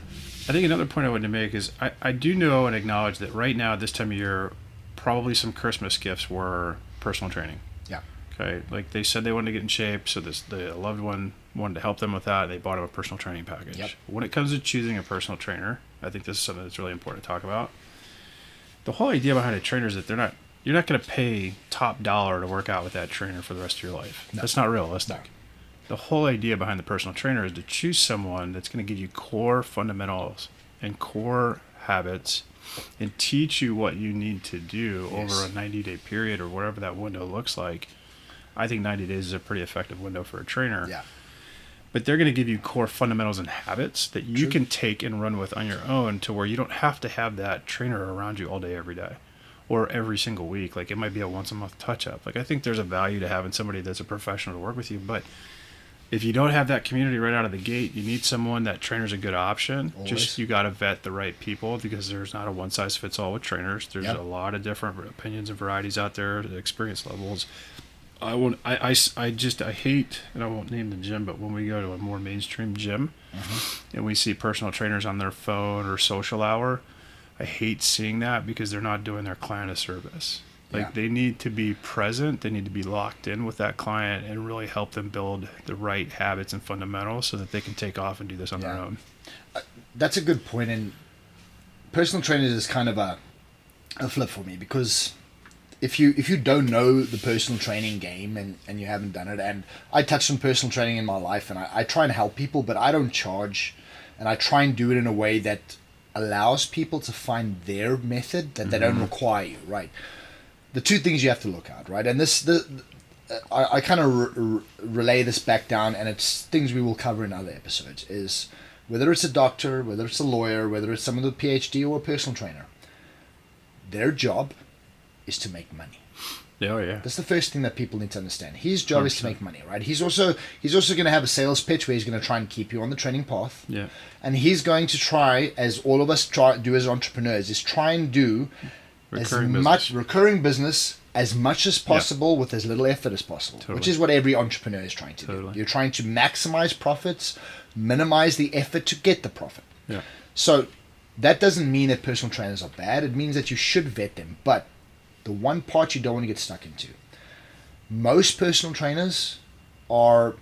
I think another point I wanted to make is I do know and acknowledge that right now, this time of year, probably some Christmas gifts were personal training. Yeah. Okay. Like they said they wanted to get in shape, so the loved one wanted to help them with that. They bought them a personal training package. Yep. When it comes to choosing a personal trainer, I think this is something that's really important to talk about. The whole idea behind a trainer is that you're not going to pay top dollar to work out with that trainer for the rest of your life. No. That's not realistic. No. The whole idea behind the personal trainer is to choose someone that's going to give you core fundamentals and core habits and teach you what you need to do over a 90-day period or whatever that window looks like. I think 90 days is a pretty effective window for a trainer. Yeah. but they're going to give you core fundamentals and habits that you True. can take and run with on your own, to where you don't have to have that trainer around you all day, every day, or every single week. Like, it might be a once a month touch up. Like, I think there's a value to having somebody that's a professional to work with you, but if you don't have that community right out of the gate, you need someone. That trainer's a good option. Always. Just, you got to vet the right people, because there's not a one size fits all with trainers. There's Yep. a lot of different opinions and varieties out there, the experience levels. I hate, and I won't name the gym, but when we go to a more mainstream gym and we see personal trainers on their phone or social hour, I hate seeing that, because they're not doing their client a service. Like, they need to be present. They need to be locked in with that client and really help them build the right habits and fundamentals so that they can take off and do this on their own. That's a good point. And personal trainers is kind of a flip for me, because if you don't know the personal training game and you haven't done it, and I touched on personal training in my life, and I try and help people, but I don't charge, and I try and do it in a way that allows people to find their method, that they don't require you, right? The two things you have to look at, right? And I kind of relay this back down, and it's things we will cover in other episodes, is whether it's a doctor, whether it's a lawyer, whether it's someone with a PhD or a personal trainer, their job is to make money. Oh, yeah. That's the first thing that people need to understand. His job 100%. Is to make money, right? He's also going to have a sales pitch where he's going to try and keep you on the training path. Yeah. And he's going to try, as all of us do as entrepreneurs, is try and do recurring business as much as possible with as little effort as possible, which is what every entrepreneur is trying to do. You're trying to maximize profits, minimize the effort to get the profit. Yeah. So that doesn't mean that personal trainers are bad. It means that you should vet them. But the one part you don't want to get stuck into, most personal trainers are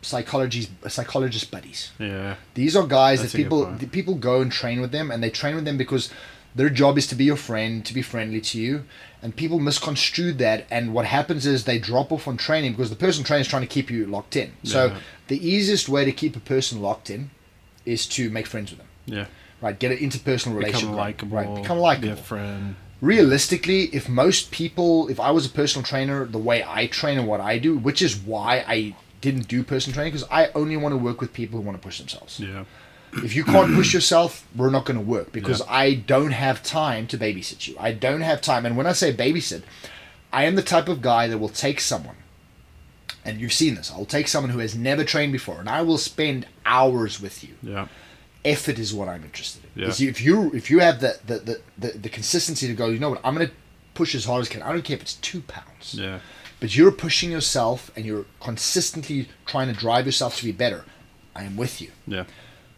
psychologist buddies. Yeah. These are guys that people go and train with them, and they train with them because their job is to be your friend, to be friendly to you, and people misconstrue that, and what happens is they drop off on training because the personal trainer is trying to keep you locked in. So the easiest way to keep a person locked in is to make friends with them. Yeah. Right, get an interpersonal relationship. Become likable. Be a friend. Realistically, if I was a personal trainer, the way I train and what I do, which is why I didn't do personal training, because I only want to work with people who want to push themselves. Yeah. If you can't push yourself, we're not going to work, because I don't have time to babysit you. I don't have time. And when I say babysit, I am the type of guy that will take someone, and you've seen this, I'll take someone who has never trained before, and I will spend hours with you. Yeah. Effort is what I'm interested in. Yeah. If you have the consistency to go, you know what, I'm going to push as hard as I can. I don't care if it's 2 pounds. Yeah. But you're pushing yourself and you're consistently trying to drive yourself to be better. I am with you. Yeah.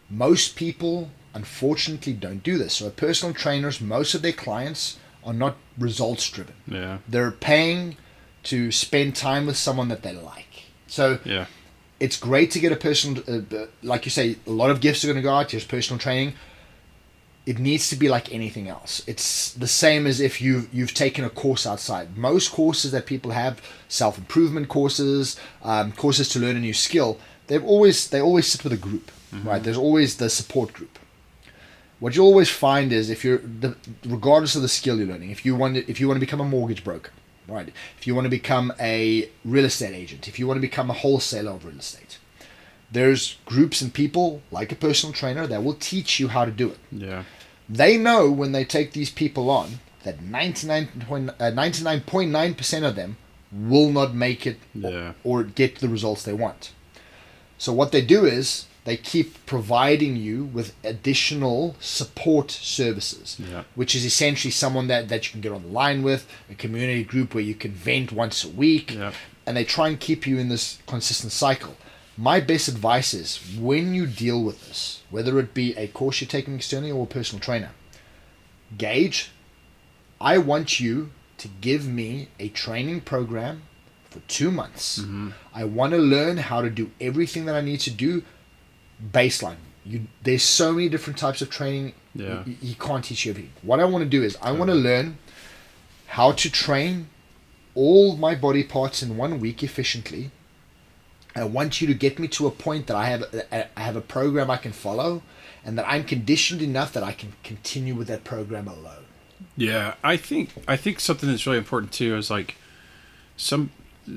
Most people, unfortunately, don't do this. So personal trainers, most of their clients are not results driven. Yeah. They're paying to spend time with someone that they like. So it's great to get a personal, like you say, a lot of gifts are going to go out. Here's personal training. It needs to be like anything else. It's the same as if you've taken a course outside. Most courses that people have, self-improvement courses, courses to learn a new skill, they always sit with a group, right? There's always the support group. What you always find is regardless of the skill you're learning, if you want to become a mortgage broker, right? If you want to become a real estate agent, if you want to become a wholesaler of real estate, there's groups and people like a personal trainer that will teach you how to do it. Yeah. They know when they take these people on that 99.9% of them will not make it or get the results they want. So what they do is they keep providing you with additional support services, which is essentially someone that you can get on the line with, a community group where you can vent once a week, and they try and keep you in this consistent cycle. My best advice is when you deal with this, whether it be a course you're taking externally or a personal trainer, Gage, I want you to give me a training program for 2 months. I want to learn how to do everything that I need to do baseline. There's so many different types of training. You can't teach you everything. What I want to do is I want to learn how to train all my body parts in 1 week efficiently. I want you to get me to a point that I have a program I can follow, and that I'm conditioned enough that I can continue with that program alone. Yeah, I think something that's really important too is like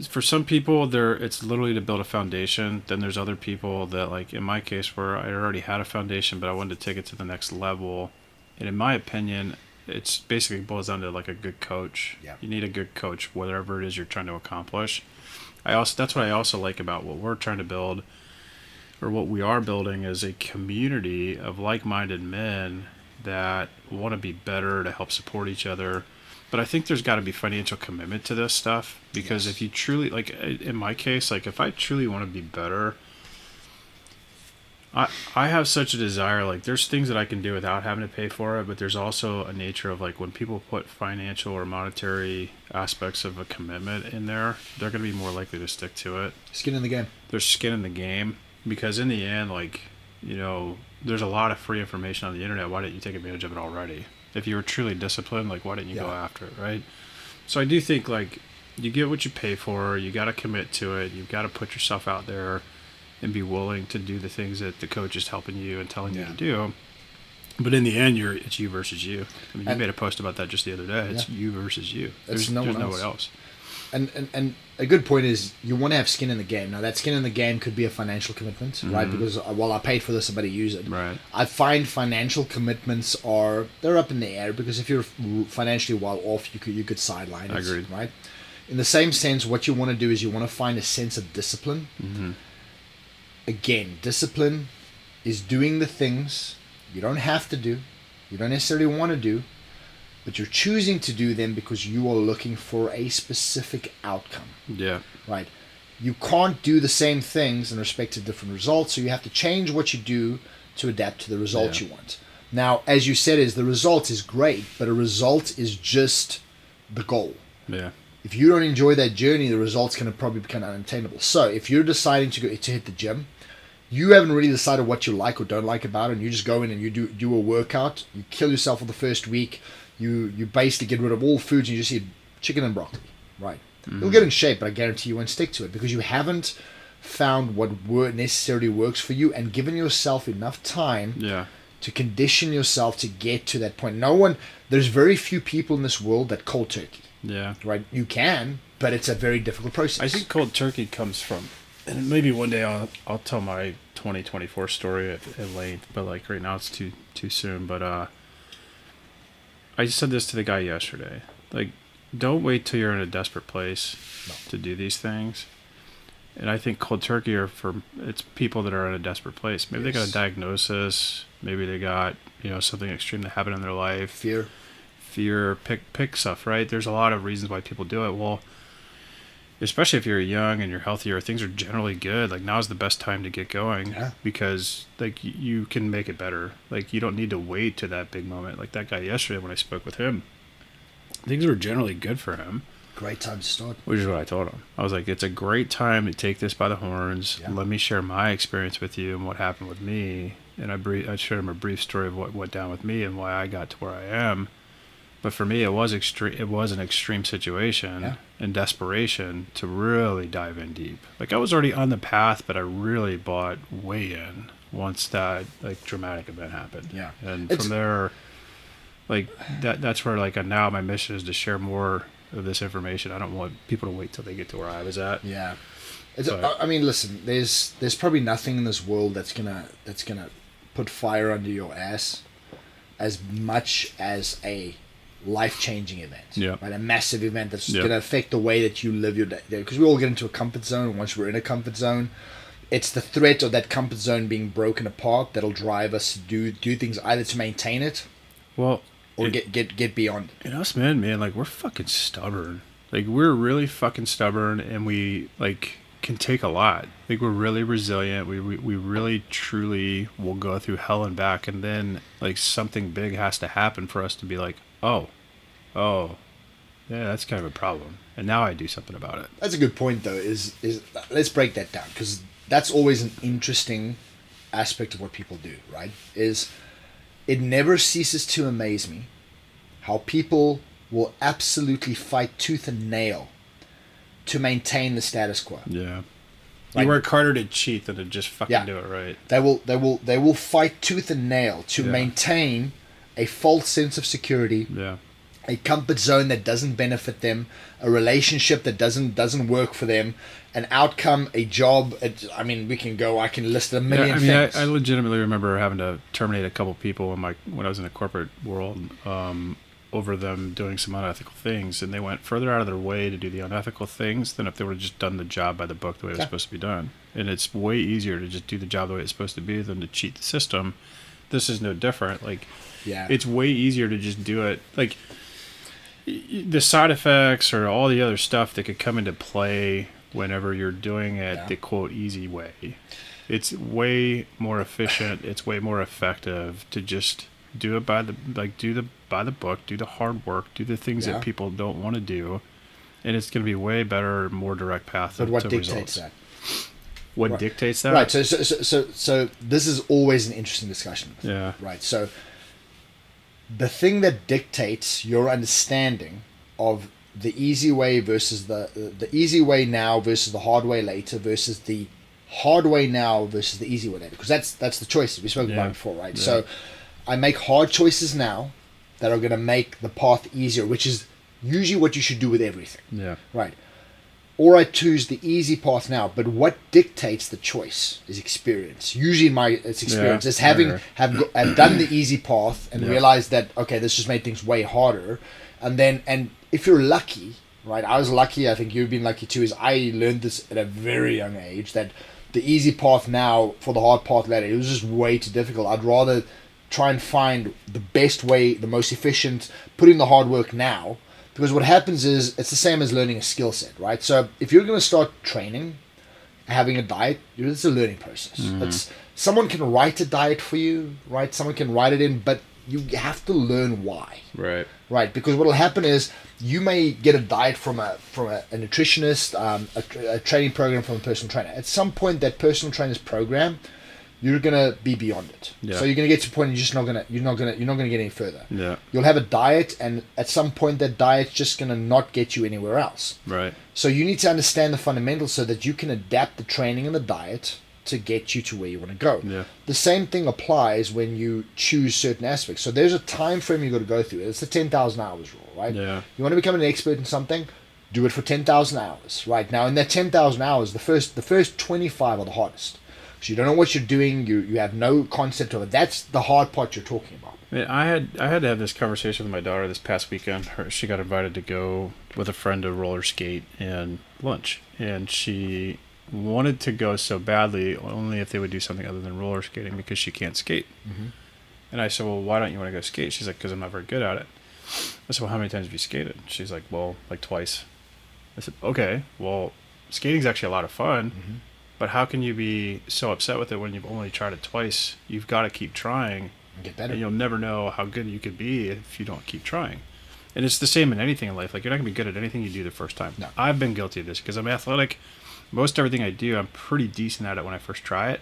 for some people, it's literally to build a foundation. Then there's other people that, like in my case, where I already had a foundation, but I wanted to take it to the next level. And in my opinion, it's basically boils down to like a good coach. Yeah. You need a good coach, whatever it is you're trying to accomplish. That's what I also like about what we're trying to build, or what we are building, is a community of like-minded men that want to be better, to help support each other. But I think there's got to be financial commitment to this stuff, because if you truly, like in my case, like if I truly want to be better, I have such a desire. Like there's things that I can do without having to pay for it, but there's also a nature of like when people put financial or monetary aspects of a commitment in there, they're going to be more likely to stick to it. Skin in the game. There's skin in the game, because in the end, like, there's a lot of free information on the internet. Why didn't you take advantage of it already? If you were truly disciplined, like, why didn't you go after it, right? So I do think, like, you get what you pay for. You got to commit to it. You've got to put yourself out there and be willing to do the things that the coach is helping you and telling you to do. But in the end, it's you versus you. I mean, you made a post about that just the other day. It's you versus you. There's no one else. And a good point is you want to have skin in the game. Now, that skin in the game could be a financial commitment, right? Because while I paid for this, I better use it. Right. I find financial commitments they're up in the air, because if you're financially well off, you could sideline it. I agree. Right? In the same sense, what you want to do is you want to find a sense of discipline. Mm-hmm. Again, discipline is doing the things you don't have to do, you don't necessarily want to do, but you're choosing to do them because you are looking for a specific outcome. Yeah. Right. You can't do the same things in respect to different results, so you have to change what you do to adapt to the result you want. Now, as you said, the result is great, but a result is just the goal. Yeah. If you don't enjoy that journey, the result's going to probably become unattainable. So if you're deciding to hit the gym, you haven't really decided what you like or don't like about it, and you just go in and you do a workout, you kill yourself for the first week, you basically get rid of all foods and you just eat chicken and broccoli, right? Mm-hmm. You'll get in shape, but I guarantee you won't stick to it, because you haven't found what necessarily works for you and given yourself enough time to condition yourself to get to that point. There's very few people in this world that cold turkey. Yeah. Right? You can, but it's a very difficult process. I think cold turkey comes from, and maybe one day I'll tell my 2024 story at length, but like right now it's too soon. But I just said this to the guy yesterday. Like, don't wait till you're in a desperate place to do these things. And I think cold turkey it's people that are in a desperate place. Maybe they got a diagnosis. Maybe they got something extreme that happened in their life. Fear. Pick stuff. Right. There's a lot of reasons why people do it. Well, especially if you're young and you're healthier, things are generally good. Like, now's the best time to get going because like you can make it better. Like, you don't need to wait to that big moment. Like that guy yesterday when I spoke with him, things were generally good for him. Great time to start. Which is what I told him. I was like, it's a great time to take this by the horns. Yeah. Let me share my experience with you and what happened with me. And I showed him a brief story of what went down with me and why I got to where I am. But for me, it was extreme. It was an extreme situation and desperation to really dive in deep. Like, I was already on the path, but I really bought way in once that like dramatic event happened. Yeah, and from there, like that's where like now my mission is to share more of this information. I don't want people to wait till they get to where I was at. Yeah, I mean, listen, there's probably nothing in this world that's gonna put fire under your ass as much as a life-changing event, right? A massive event that's going to affect the way that you live your day. Because we all get into a comfort zone, and once we're in a comfort zone, it's the threat of that comfort zone being broken apart that'll drive us to do things either to maintain it, or get beyond it. And us men, like, we're fucking stubborn. Like, we're really fucking stubborn, and we like can take a lot. Like, we're really resilient. We really truly will go through hell and back, and then like something big has to happen for us to be like, oh, yeah, that's kind of a problem. And now I do something about it. That's a good point, though, is let's break that down, because that's always an interesting aspect of what people do, right? Is it never ceases to amaze me how people will absolutely fight tooth and nail to maintain the status quo. Yeah. Like, you work harder to cheat than to just fucking do it right. They will fight tooth and nail to maintain a false sense of security, a comfort zone that doesn't benefit them, a relationship that doesn't work for them, an outcome, a job. I mean, I can list a million things. I legitimately remember having to terminate a couple people when I was in the corporate world over them doing some unethical things, and they went further out of their way to do the unethical things than if they would have just done the job by the book the way it was supposed to be done. And it's way easier to just do the job the way it's supposed to be than to cheat the system. This is no different. It's way easier to just do it. The side effects or all the other stuff that could come into play whenever you're doing it the quote easy way. It's way more efficient. It's way more effective to just do it by the book, do the hard work, do the things that people don't want to do, and it's going to be way better, more direct path. But what to dictates results. that? What dictates that? Right. So this is always an interesting discussion. Yeah. Right. So the thing that dictates your understanding of the easy way versus the easy way now versus the hard way later versus the hard way now versus the easy way later, because that's the choices we spoke about before, right? So I make hard choices now that are going to make the path easier, which is usually what you should do with everything. Yeah. Right. Or I choose the easy path now, but what dictates the choice is experience. Usually it's experience. It's have done the easy path and realized that, okay, this just made things way harder. And if you're lucky, right, I was lucky, I think you've been lucky too, is I learned this at a very young age, that the easy path now for the hard path later, it was just way too difficult. I'd rather try and find the best way, the most efficient, put in the hard work now. Because what happens is, it's the same as learning a skill set, right? So if you're going to start training, having a diet, it's a learning process. Someone can write a diet for you, right? Someone can write it in, but you have to learn why. Right. Right, because what will happen is you may get a diet from a nutritionist, a training program from a personal trainer. At some point, that personal trainer's program, you're gonna be beyond it. Yeah. So you're gonna get to a point you're not gonna get any further. Yeah. You'll have a diet, and at some point that diet's just gonna not get you anywhere else. Right. So you need to understand the fundamentals so that you can adapt the training and the diet to get you to where you want to go. Yeah. The same thing applies when you choose certain aspects. So there's a time frame you got to go through. It's the 10,000 hours rule, right? Yeah. You want to become an expert in something, do it for 10,000 hours, right? Now in that 10,000 hours, the first 25 are the hardest. So you don't know what you're doing. You have no concept of it. That's the hard part you're talking about. I had to have this conversation with my daughter this past weekend. She got invited to go with a friend to roller skate and lunch, and she wanted to go so badly only if they would do something other than roller skating because she can't skate. Mm-hmm. And I said, well, why don't you want to go skate? She's like, because I'm not very good at it. I said, well, how many times have you skated? She's like, well, like twice. I said, okay, well, skating's actually a lot of fun, but how can you be so upset with it when you've only tried it twice? You've got to keep trying. And get better. And you'll never know how good you could be if you don't keep trying. And it's the same in anything in life. Like, you're not going to be good at anything you do the first time. No. I've been guilty of this because I'm athletic. Most everything I do, I'm pretty decent at it when I first try it,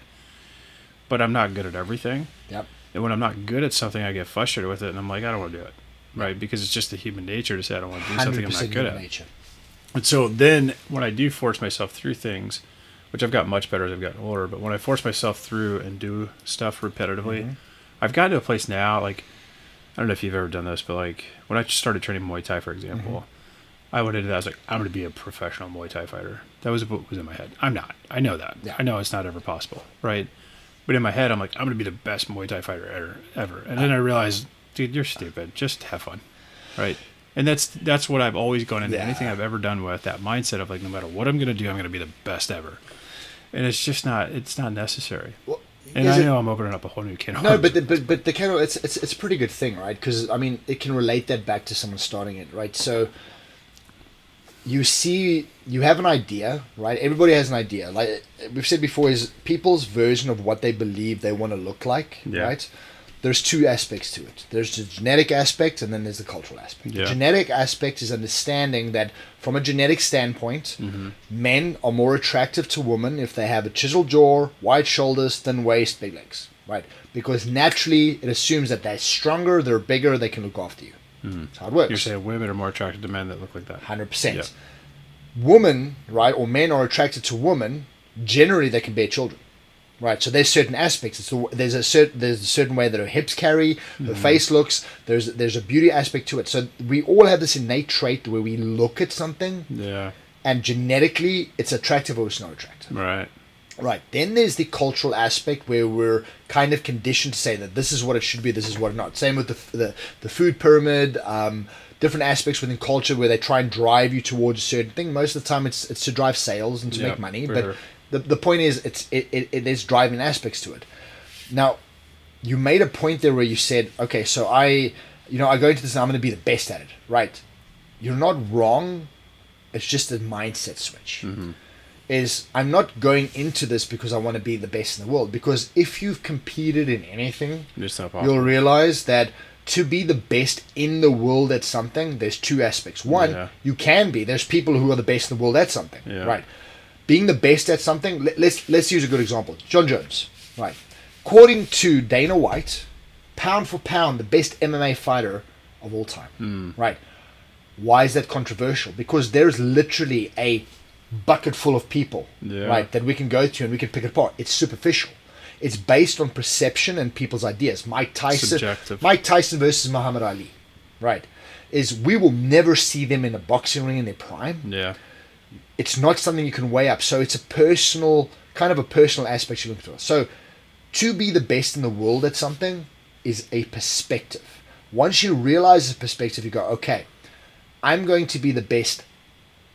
but I'm not good at everything. Yep. And when I'm not good at something, I get frustrated with it, and I'm like, I don't want to do it, right? Because it's just the human nature to say I don't want to do something I'm not good at. Nature. And so then when I do force myself through things, which I've got much better as I've gotten older, but when I force myself through and do stuff repetitively, I've gotten to a place now, like, I don't know if you've ever done this, but like when I started training Muay Thai, for example, I went into that, I was like, I'm going to be a professional Muay Thai fighter. That was what was in my head. I'm not. I know that. Yeah. I know it's not ever possible, right? But in my head, I'm like, I'm going to be the best Muay Thai fighter ever. And then I realized, dude, you're stupid. Just have fun, right? And that's what I've always gone into anything I've ever done with, that mindset of like, no matter what I'm going to do, I'm going to be the best ever. And it's just not. It's not necessary. Well, and I know I'm opening up a whole new can of worms. But the kind of it's a pretty good thing, right? Because I mean, it can relate that back to someone starting it, right? So you have an idea, right? Everybody has an idea. Like we've said before, is people's version of what they believe they want to look like, right? There's two aspects to it. There's the genetic aspect, and then there's the cultural aspect. The genetic aspect is understanding that from a genetic standpoint, men are more attractive to women if they have a chiseled jaw, wide shoulders, thin waist, big legs, right? Because naturally, it assumes that they're stronger, they're bigger, they can look after you. That's how it works. You're saying women are more attracted to men that look like that. 100%. Yeah. Women, right, or men are attracted to women, generally they can bear children. Right, so there's certain aspects. There's a certain way that her hips carry, her face looks. There's a beauty aspect to it. So we all have this innate trait where we look at something, and genetically it's attractive or it's not attractive. Right. Right. Then there's the cultural aspect where we're kind of conditioned to say that this is what it should be, this is what it's not. Same with the food pyramid. Different aspects within culture where they try and drive you towards a certain thing. Most of the time it's to drive sales and to make money, but. Sure. The point is, there's driving aspects to it. Now, you made a point there where you said, okay, so I go into this and I'm going to be the best at it. Right. You're not wrong. It's just a mindset switch. I'm not going into this because I want to be the best in the world. Because if you've competed in anything, you'll realize that to be the best in the world at something, there's two aspects. One, you can be. There's people who are the best in the world at something. Yeah. Right. Being the best at something, let's use a good example. John Jones, right? According to Dana White, pound for pound, the best MMA fighter of all time, right? Why is that controversial? Because there's literally a bucket full of people, right, that we can go to and we can pick it apart. It's superficial. It's based on perception and people's ideas. Mike Tyson versus Muhammad Ali, right? We will never see them in a boxing ring in their prime. Yeah. It's not something you can weigh up. So it's a personal aspect you look for. So to be the best in the world at something is a perspective. Once you realize the perspective, you go, okay, I'm going to be the best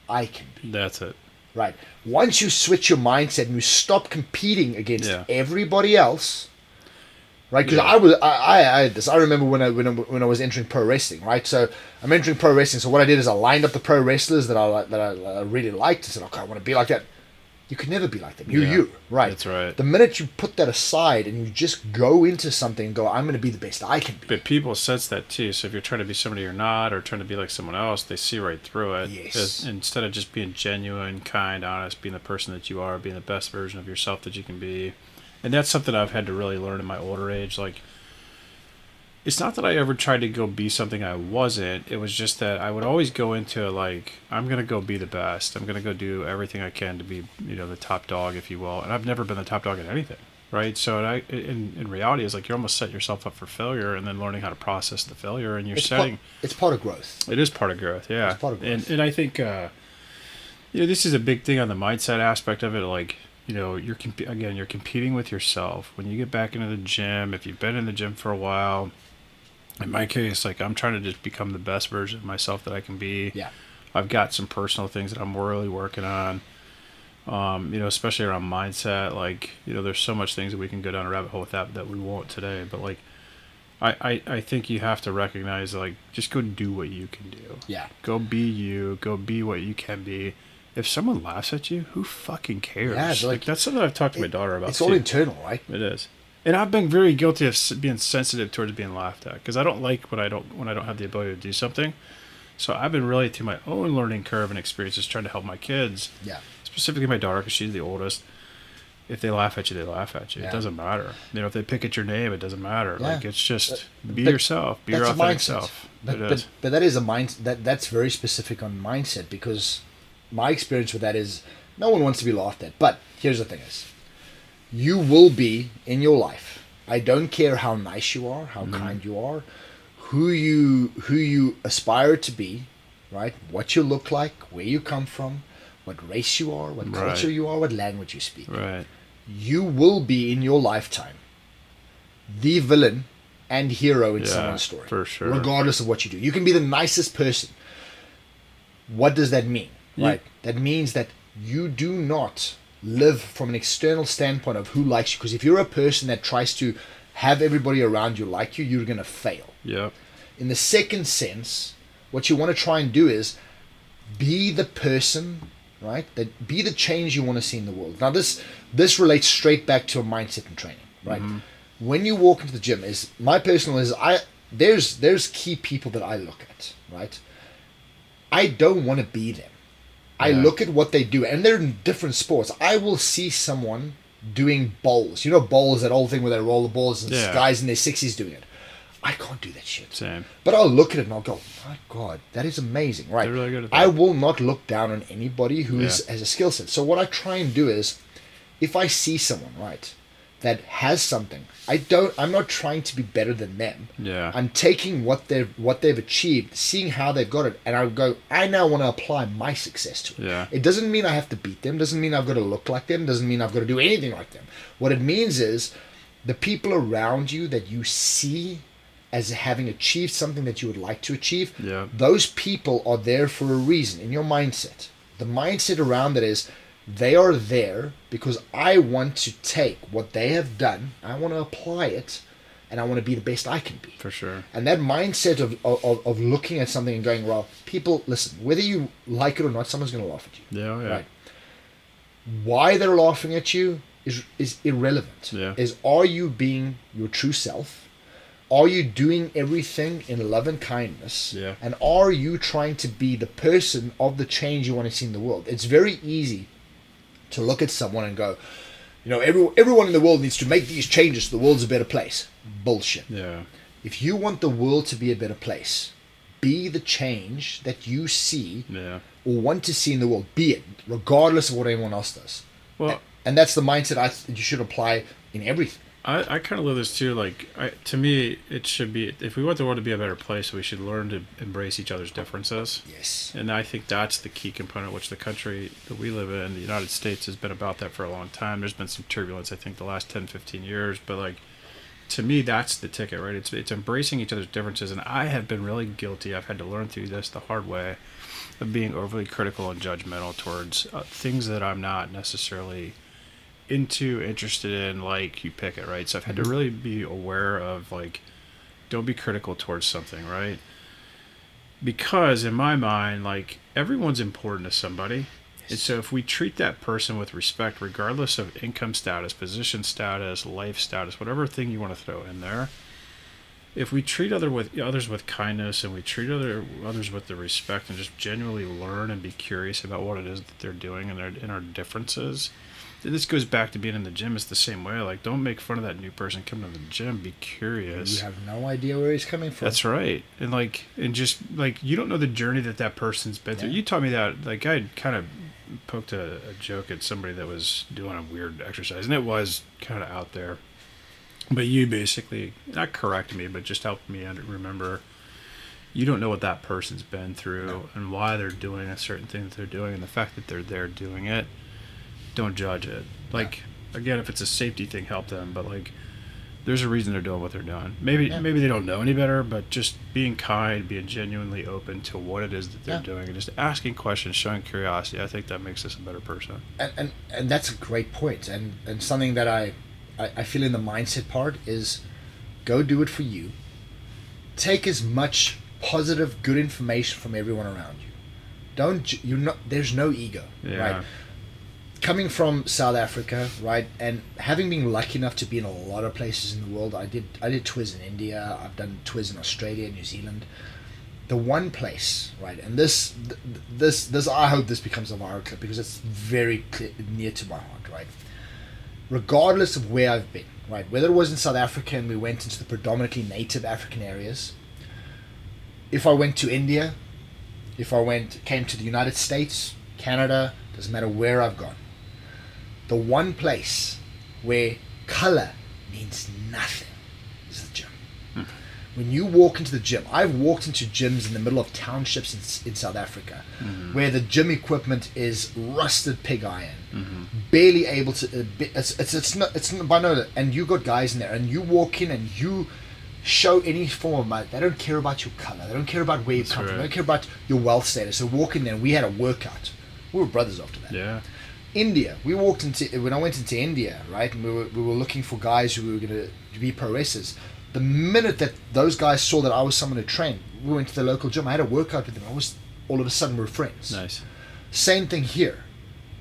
I can be. That's it. Right. Once you switch your mindset and you stop competing against everybody else, right? Because I remember when I was entering pro wrestling, right? So I'm entering pro wrestling. So what I did is I lined up the pro wrestlers that I really liked and said, okay, I want to be like that. You could never be like them. You, right? That's right. The minute you put that aside and you just go into something and go, I'm going to be the best I can be. But people sense that too. So if you're trying to be somebody you're not, or trying to be like someone else, they see right through it. Yes. Instead of just being genuine, kind, honest, being the person that you are, being the best version of yourself that you can be. And that's something I've had to really learn in my older age. Like, it's not that I ever tried to go be something I wasn't. It was just that I would always go into like, I'm going to go be the best. I'm going to go do everything I can to be, the top dog, if you will. And I've never been the top dog at anything, right? So in reality, it's like you almost set yourself up for failure and then learning how to process the failure. And it's part of growth. It is part of growth, yeah. It's part of growth. And I think, this is a big thing on the mindset aspect of it. Like, you're competing with yourself. When you get back into the gym, if you've been in the gym for a while, in my case, like, I'm trying to just become the best version of myself that I can be. Yeah. I've got some personal things that I'm really working on, especially around mindset. Like, there's so much things that we can go down a rabbit hole with that we won't today. But, like, I think you have to recognize, like, just go do what you can do. Yeah. Go be you. Go be what you can be. If someone laughs at you, who fucking cares? Yeah, like that's something I've talked to my daughter about. It's all internal, right? It is. And I've been very guilty of being sensitive towards being laughed at because I don't like when I don't have the ability to do something. So I've been really through my own learning curve and experiences trying to help my kids. Yeah. Specifically my daughter because she's the oldest. If they laugh at you, they laugh at you. Yeah. It doesn't matter. If they pick at your name, it doesn't matter. Yeah. Like it's just be yourself. Be your authentic self. But that is a mindset. That's very specific on mindset because my experience with that is no one wants to be laughed at. But here's the thing is, you will be in your life. I don't care how nice you are, how kind you are, who you aspire to be, right? What you look like, where you come from, what race you are, what culture you are, what language you speak. Right. You will be in your lifetime the villain and hero in someone's story. For sure. Regardless of what you do. You can be the nicest person. What does that mean? Right. That means that you do not live from an external standpoint of who likes you. Because if you're a person that tries to have everybody around you like you, you're going to fail. Yep. In the second sense, what you want to try and do is be the person, right? That be the change you want to see in the world. Now, this relates straight back to a mindset and training, right? Mm-hmm. When you walk into the gym, there's key people that I look at, right? I don't want to be them. I look at what they do, and they're in different sports. I will see someone doing bowls. Bowls is that old thing where they roll the balls and guys in their 60s doing it. I can't do that shit. Same. But I'll look at it and I'll go, my God, that is amazing. Right. They're really good at that. I will not look down on anybody who has a skill set. So what I try and do is, if I see someone, right, that has something. I'm not trying to be better than them. Yeah. I'm taking what they've achieved, seeing how they've got it, and I now want to apply my success to it. Yeah. It doesn't mean I have to beat them, doesn't mean I've got to look like them, doesn't mean I've got to do anything like them. What it means is the people around you that you see as having achieved something that you would like to achieve, Yeah. those people are there for a reason in your mindset. The mindset around it is they are there because I want to take what they have done, I want to apply it, and I want to be the best I can be. For sure. And that mindset of looking at something and going, well, people, listen, whether you like it or not, someone's going to laugh at you. Yeah, yeah. Right? Why they're laughing at you is irrelevant. Yeah. Are you being your true self? Are you doing everything in love and kindness? Yeah. And are you trying to be the person of the change you want to see in the world? It's very easy to look at someone and go, everyone in the world needs to make these changes so the world's a better place. Bullshit. Yeah. If you want the world to be a better place, be the change that you see or want to see in the world. Be it, regardless of what anyone else does. Well, and that's the mindset you should apply in everything. I kind of live this too. Like, to me, it should be, if we want the world to be a better place, we should learn to embrace each other's differences. Yes. And I think that's the key component, which the country that we live in, the United States, has been about that for a long time. There's been some turbulence, I think, the last 10, 15 years. But, like, to me, that's the ticket, right? It's embracing each other's differences. And I have been really guilty. I've had to learn through this the hard way of being overly critical and judgmental towards things that I'm not necessarily interested in, like, you pick it, right? So I've had to really be aware of, like, don't be critical towards something, right? Because in my mind, like, everyone's important to somebody. And so if we treat that person with respect, regardless of income status, position status, life status, whatever thing you want to throw in there, if we treat others with kindness and we treat others with the respect and just genuinely learn and be curious about what it is that they're doing and in our differences. This goes back to being in the gym. It's the same way. Like, don't make fun of that new person coming to the gym. Be curious. You have no idea where he's coming from. That's right. And just like, you don't know the journey that person's been through. You taught me that. Like, I kind of poked a joke at somebody that was doing a weird exercise, and it was kind of out there. But you basically, not correct me, but just helped me remember, you don't know what that person's been through and why they're doing a certain thing that they're doing, and the fact that they're there doing it. Don't judge it. Like, again, if it's a safety thing, help them. But, like, there's a reason they're doing what they're doing. Maybe they don't know any better, but just being kind, being genuinely open to what it is that they're doing, and just asking questions, showing curiosity. I think that makes us a better person. And that's a great point. And something that I feel in the mindset part is go do it for you. Take as much positive, good information from everyone around you. There's no ego, right? Coming from South Africa, right, and having been lucky enough to be in a lot of places in the world, I did Twiz in India, I've done Twiz in Australia, New Zealand. The one place, right, and this I hope this becomes a viral clip because it's very near to my heart, right. Regardless of where I've been, right, whether it was in South Africa and we went into the predominantly native African areas, if I went to India, if I came to the United States, Canada, doesn't matter where I've gone. The one place where color means nothing is the gym. When you walk into the gym, I've walked into gyms in the middle of townships in South Africa, where the gym equipment is rusted pig iron, barely able to. It's not by no. And you got guys in there, and you walk in and you show any form of money. They don't care about your color. They don't care about where you come from. They don't care about your wealth status. So walk in there, and we had a workout. We were brothers after that. Yeah. India, when I went into India, right, and we were looking for guys who were going to be pro wrestlers. The minute that those guys saw that I was someone to train, we went to the local gym. I had a workout with them. All of a sudden we're friends. Nice. Same thing here,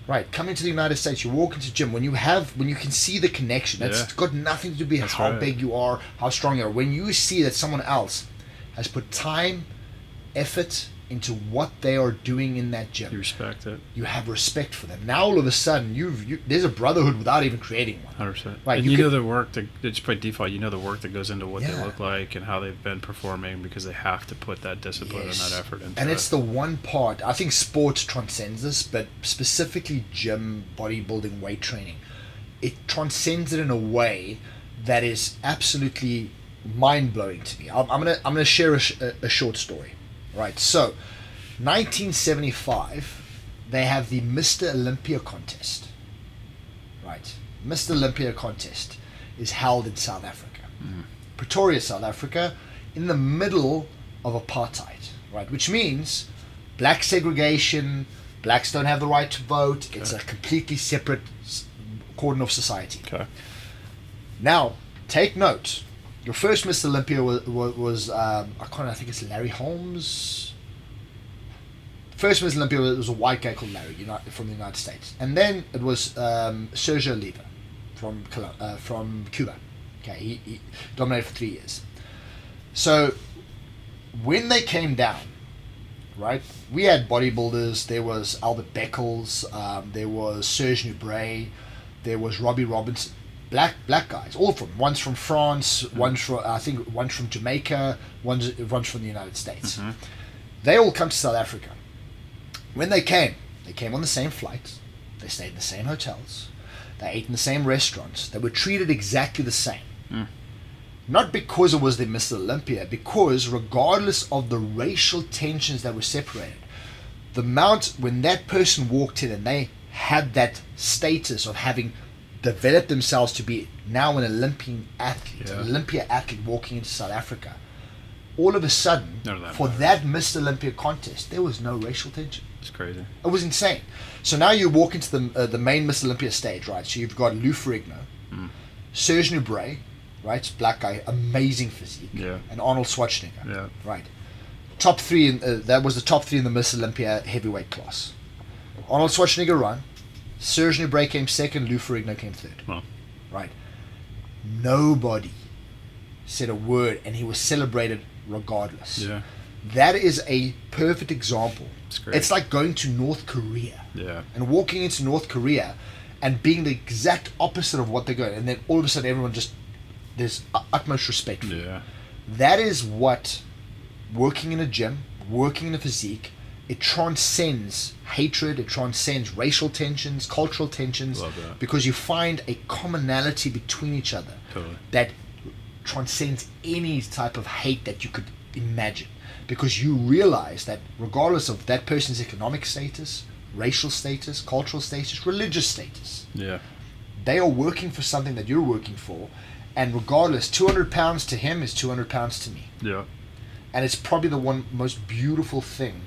right? Coming to the United States, you walk into the gym when you can see the connection. That's got nothing to do with how big you are, how strong you are. When you see that someone else has put time, effort into what they are doing in that gym, you respect it. You have respect for them. Now all of a sudden, there's a brotherhood without even creating one. 100%. Right? And you know the work that it's by default. You know the work that goes into what they look like and how they've been performing because they have to put that discipline and that effort into it. And it's the one part. I think sports transcends this, but specifically gym, bodybuilding, weight training. it transcends it in a way that is absolutely mind-blowing to me. I'm gonna share a short story. Right, so 1975, they have the Mr. Olympia contest. Right, Mr. Olympia contest is held in South Africa, Pretoria, South Africa, in the middle of apartheid. Right, which means black segregation, blacks don't have the right to vote. Okay. It's a completely separate cordon of society. Okay. Now, take note. Your first Mr. Olympia was I think it's Larry Holmes. First Mr. Olympia was a white guy called Larry, from the United States, and then it was Sergio Oliva from Cuba. Okay, he dominated for 3 years. So when they came down, right, we had bodybuilders. There was Albert Beckles, there was Serge Nubret, there was Robbie Robinson. Black guys, all of them. One's from France, one's from Jamaica, one's from the United States. Mm-hmm. They all come to South Africa. When they came on the same flights, they stayed in the same hotels, they ate in the same restaurants, they were treated exactly the same. Not because it was the Mr. Olympia, because regardless of the racial tensions that were separated, when that person walked in and they had that status of having developed themselves to be now an Olympian athlete, an Olympia athlete walking into South Africa, all of a sudden, that Mr. Olympia contest, there was no racial tension. It's crazy. It was insane. So now you walk into the main Mr. Olympia stage, right? So you've got Lou Ferrigno, Serge Nubret, right? Black guy, amazing physique, and Arnold Schwarzenegger, right? Top three, that was the top three in the Mr. Olympia heavyweight class. Arnold Schwarzenegger won. Serge Nubret came second, Lou Ferrigno came third. Wow. Right. Nobody said a word, and he was celebrated regardless. Yeah. That is a perfect example. It's great. It's like going to North Korea. Yeah. And walking into North Korea and being the exact opposite of what they're going, and then all of a sudden everyone there's utmost respect for you. That is what working in a gym, working in a physique, it transcends hatred, it transcends racial tensions, cultural tensions, because you find a commonality between each other that transcends any type of hate that you could imagine, because you realize that regardless of that person's economic status, racial status, cultural status, religious status, they are working for something that you're working for, and regardless, 200 pounds to him is 200 pounds to me. And it's probably the one most beautiful thing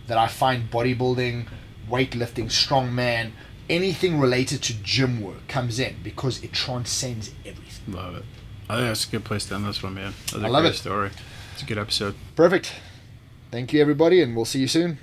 that I find bodybuilding, weightlifting, strongman, anything related to gym work comes in, because it transcends everything. Love it. I think that's a good place to end this one, man. That's I love great story. It's a good episode. Perfect. Thank you, everybody, and we'll see you soon.